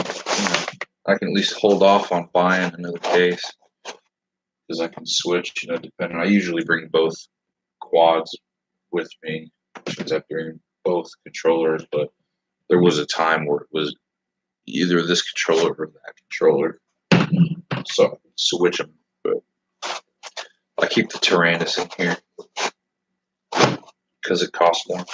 I can at least hold off on buying another case, because I can switch, depending. I usually bring both quads with me, since I bring both controllers, but there was a time where it was either this controller or that controller, so I can switch them. But I keep the Tyrannus in here because it costs more.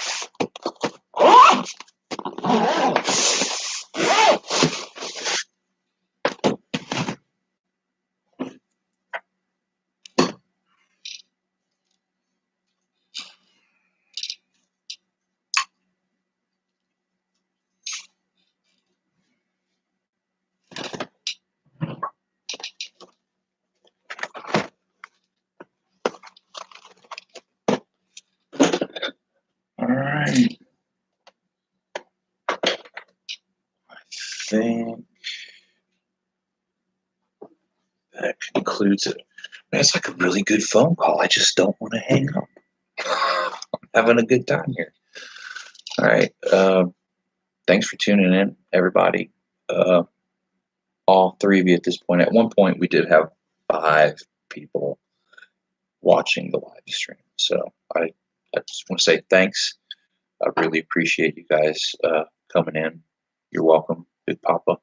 All right. I think that concludes it. That's like a really good phone call. I just don't want to hang up. I'm having a good time here. All right. Thanks for tuning in, everybody. All three of you at this point. At one point, we did have 5 people watching the live stream. So I just want to say thanks. I really appreciate you guys coming in. You're welcome, Big Papa.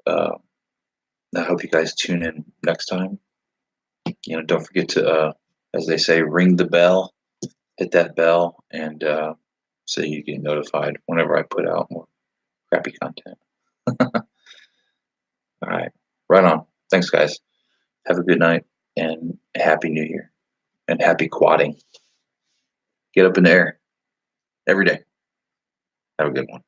I hope you guys tune in next time. Don't forget to, as they say, ring the bell, hit that bell, and so you get notified whenever I put out more crappy content. All right. Right on. Thanks, guys. Have a good night and a happy new year and happy quadding. Get up in the air every day. Have a good one.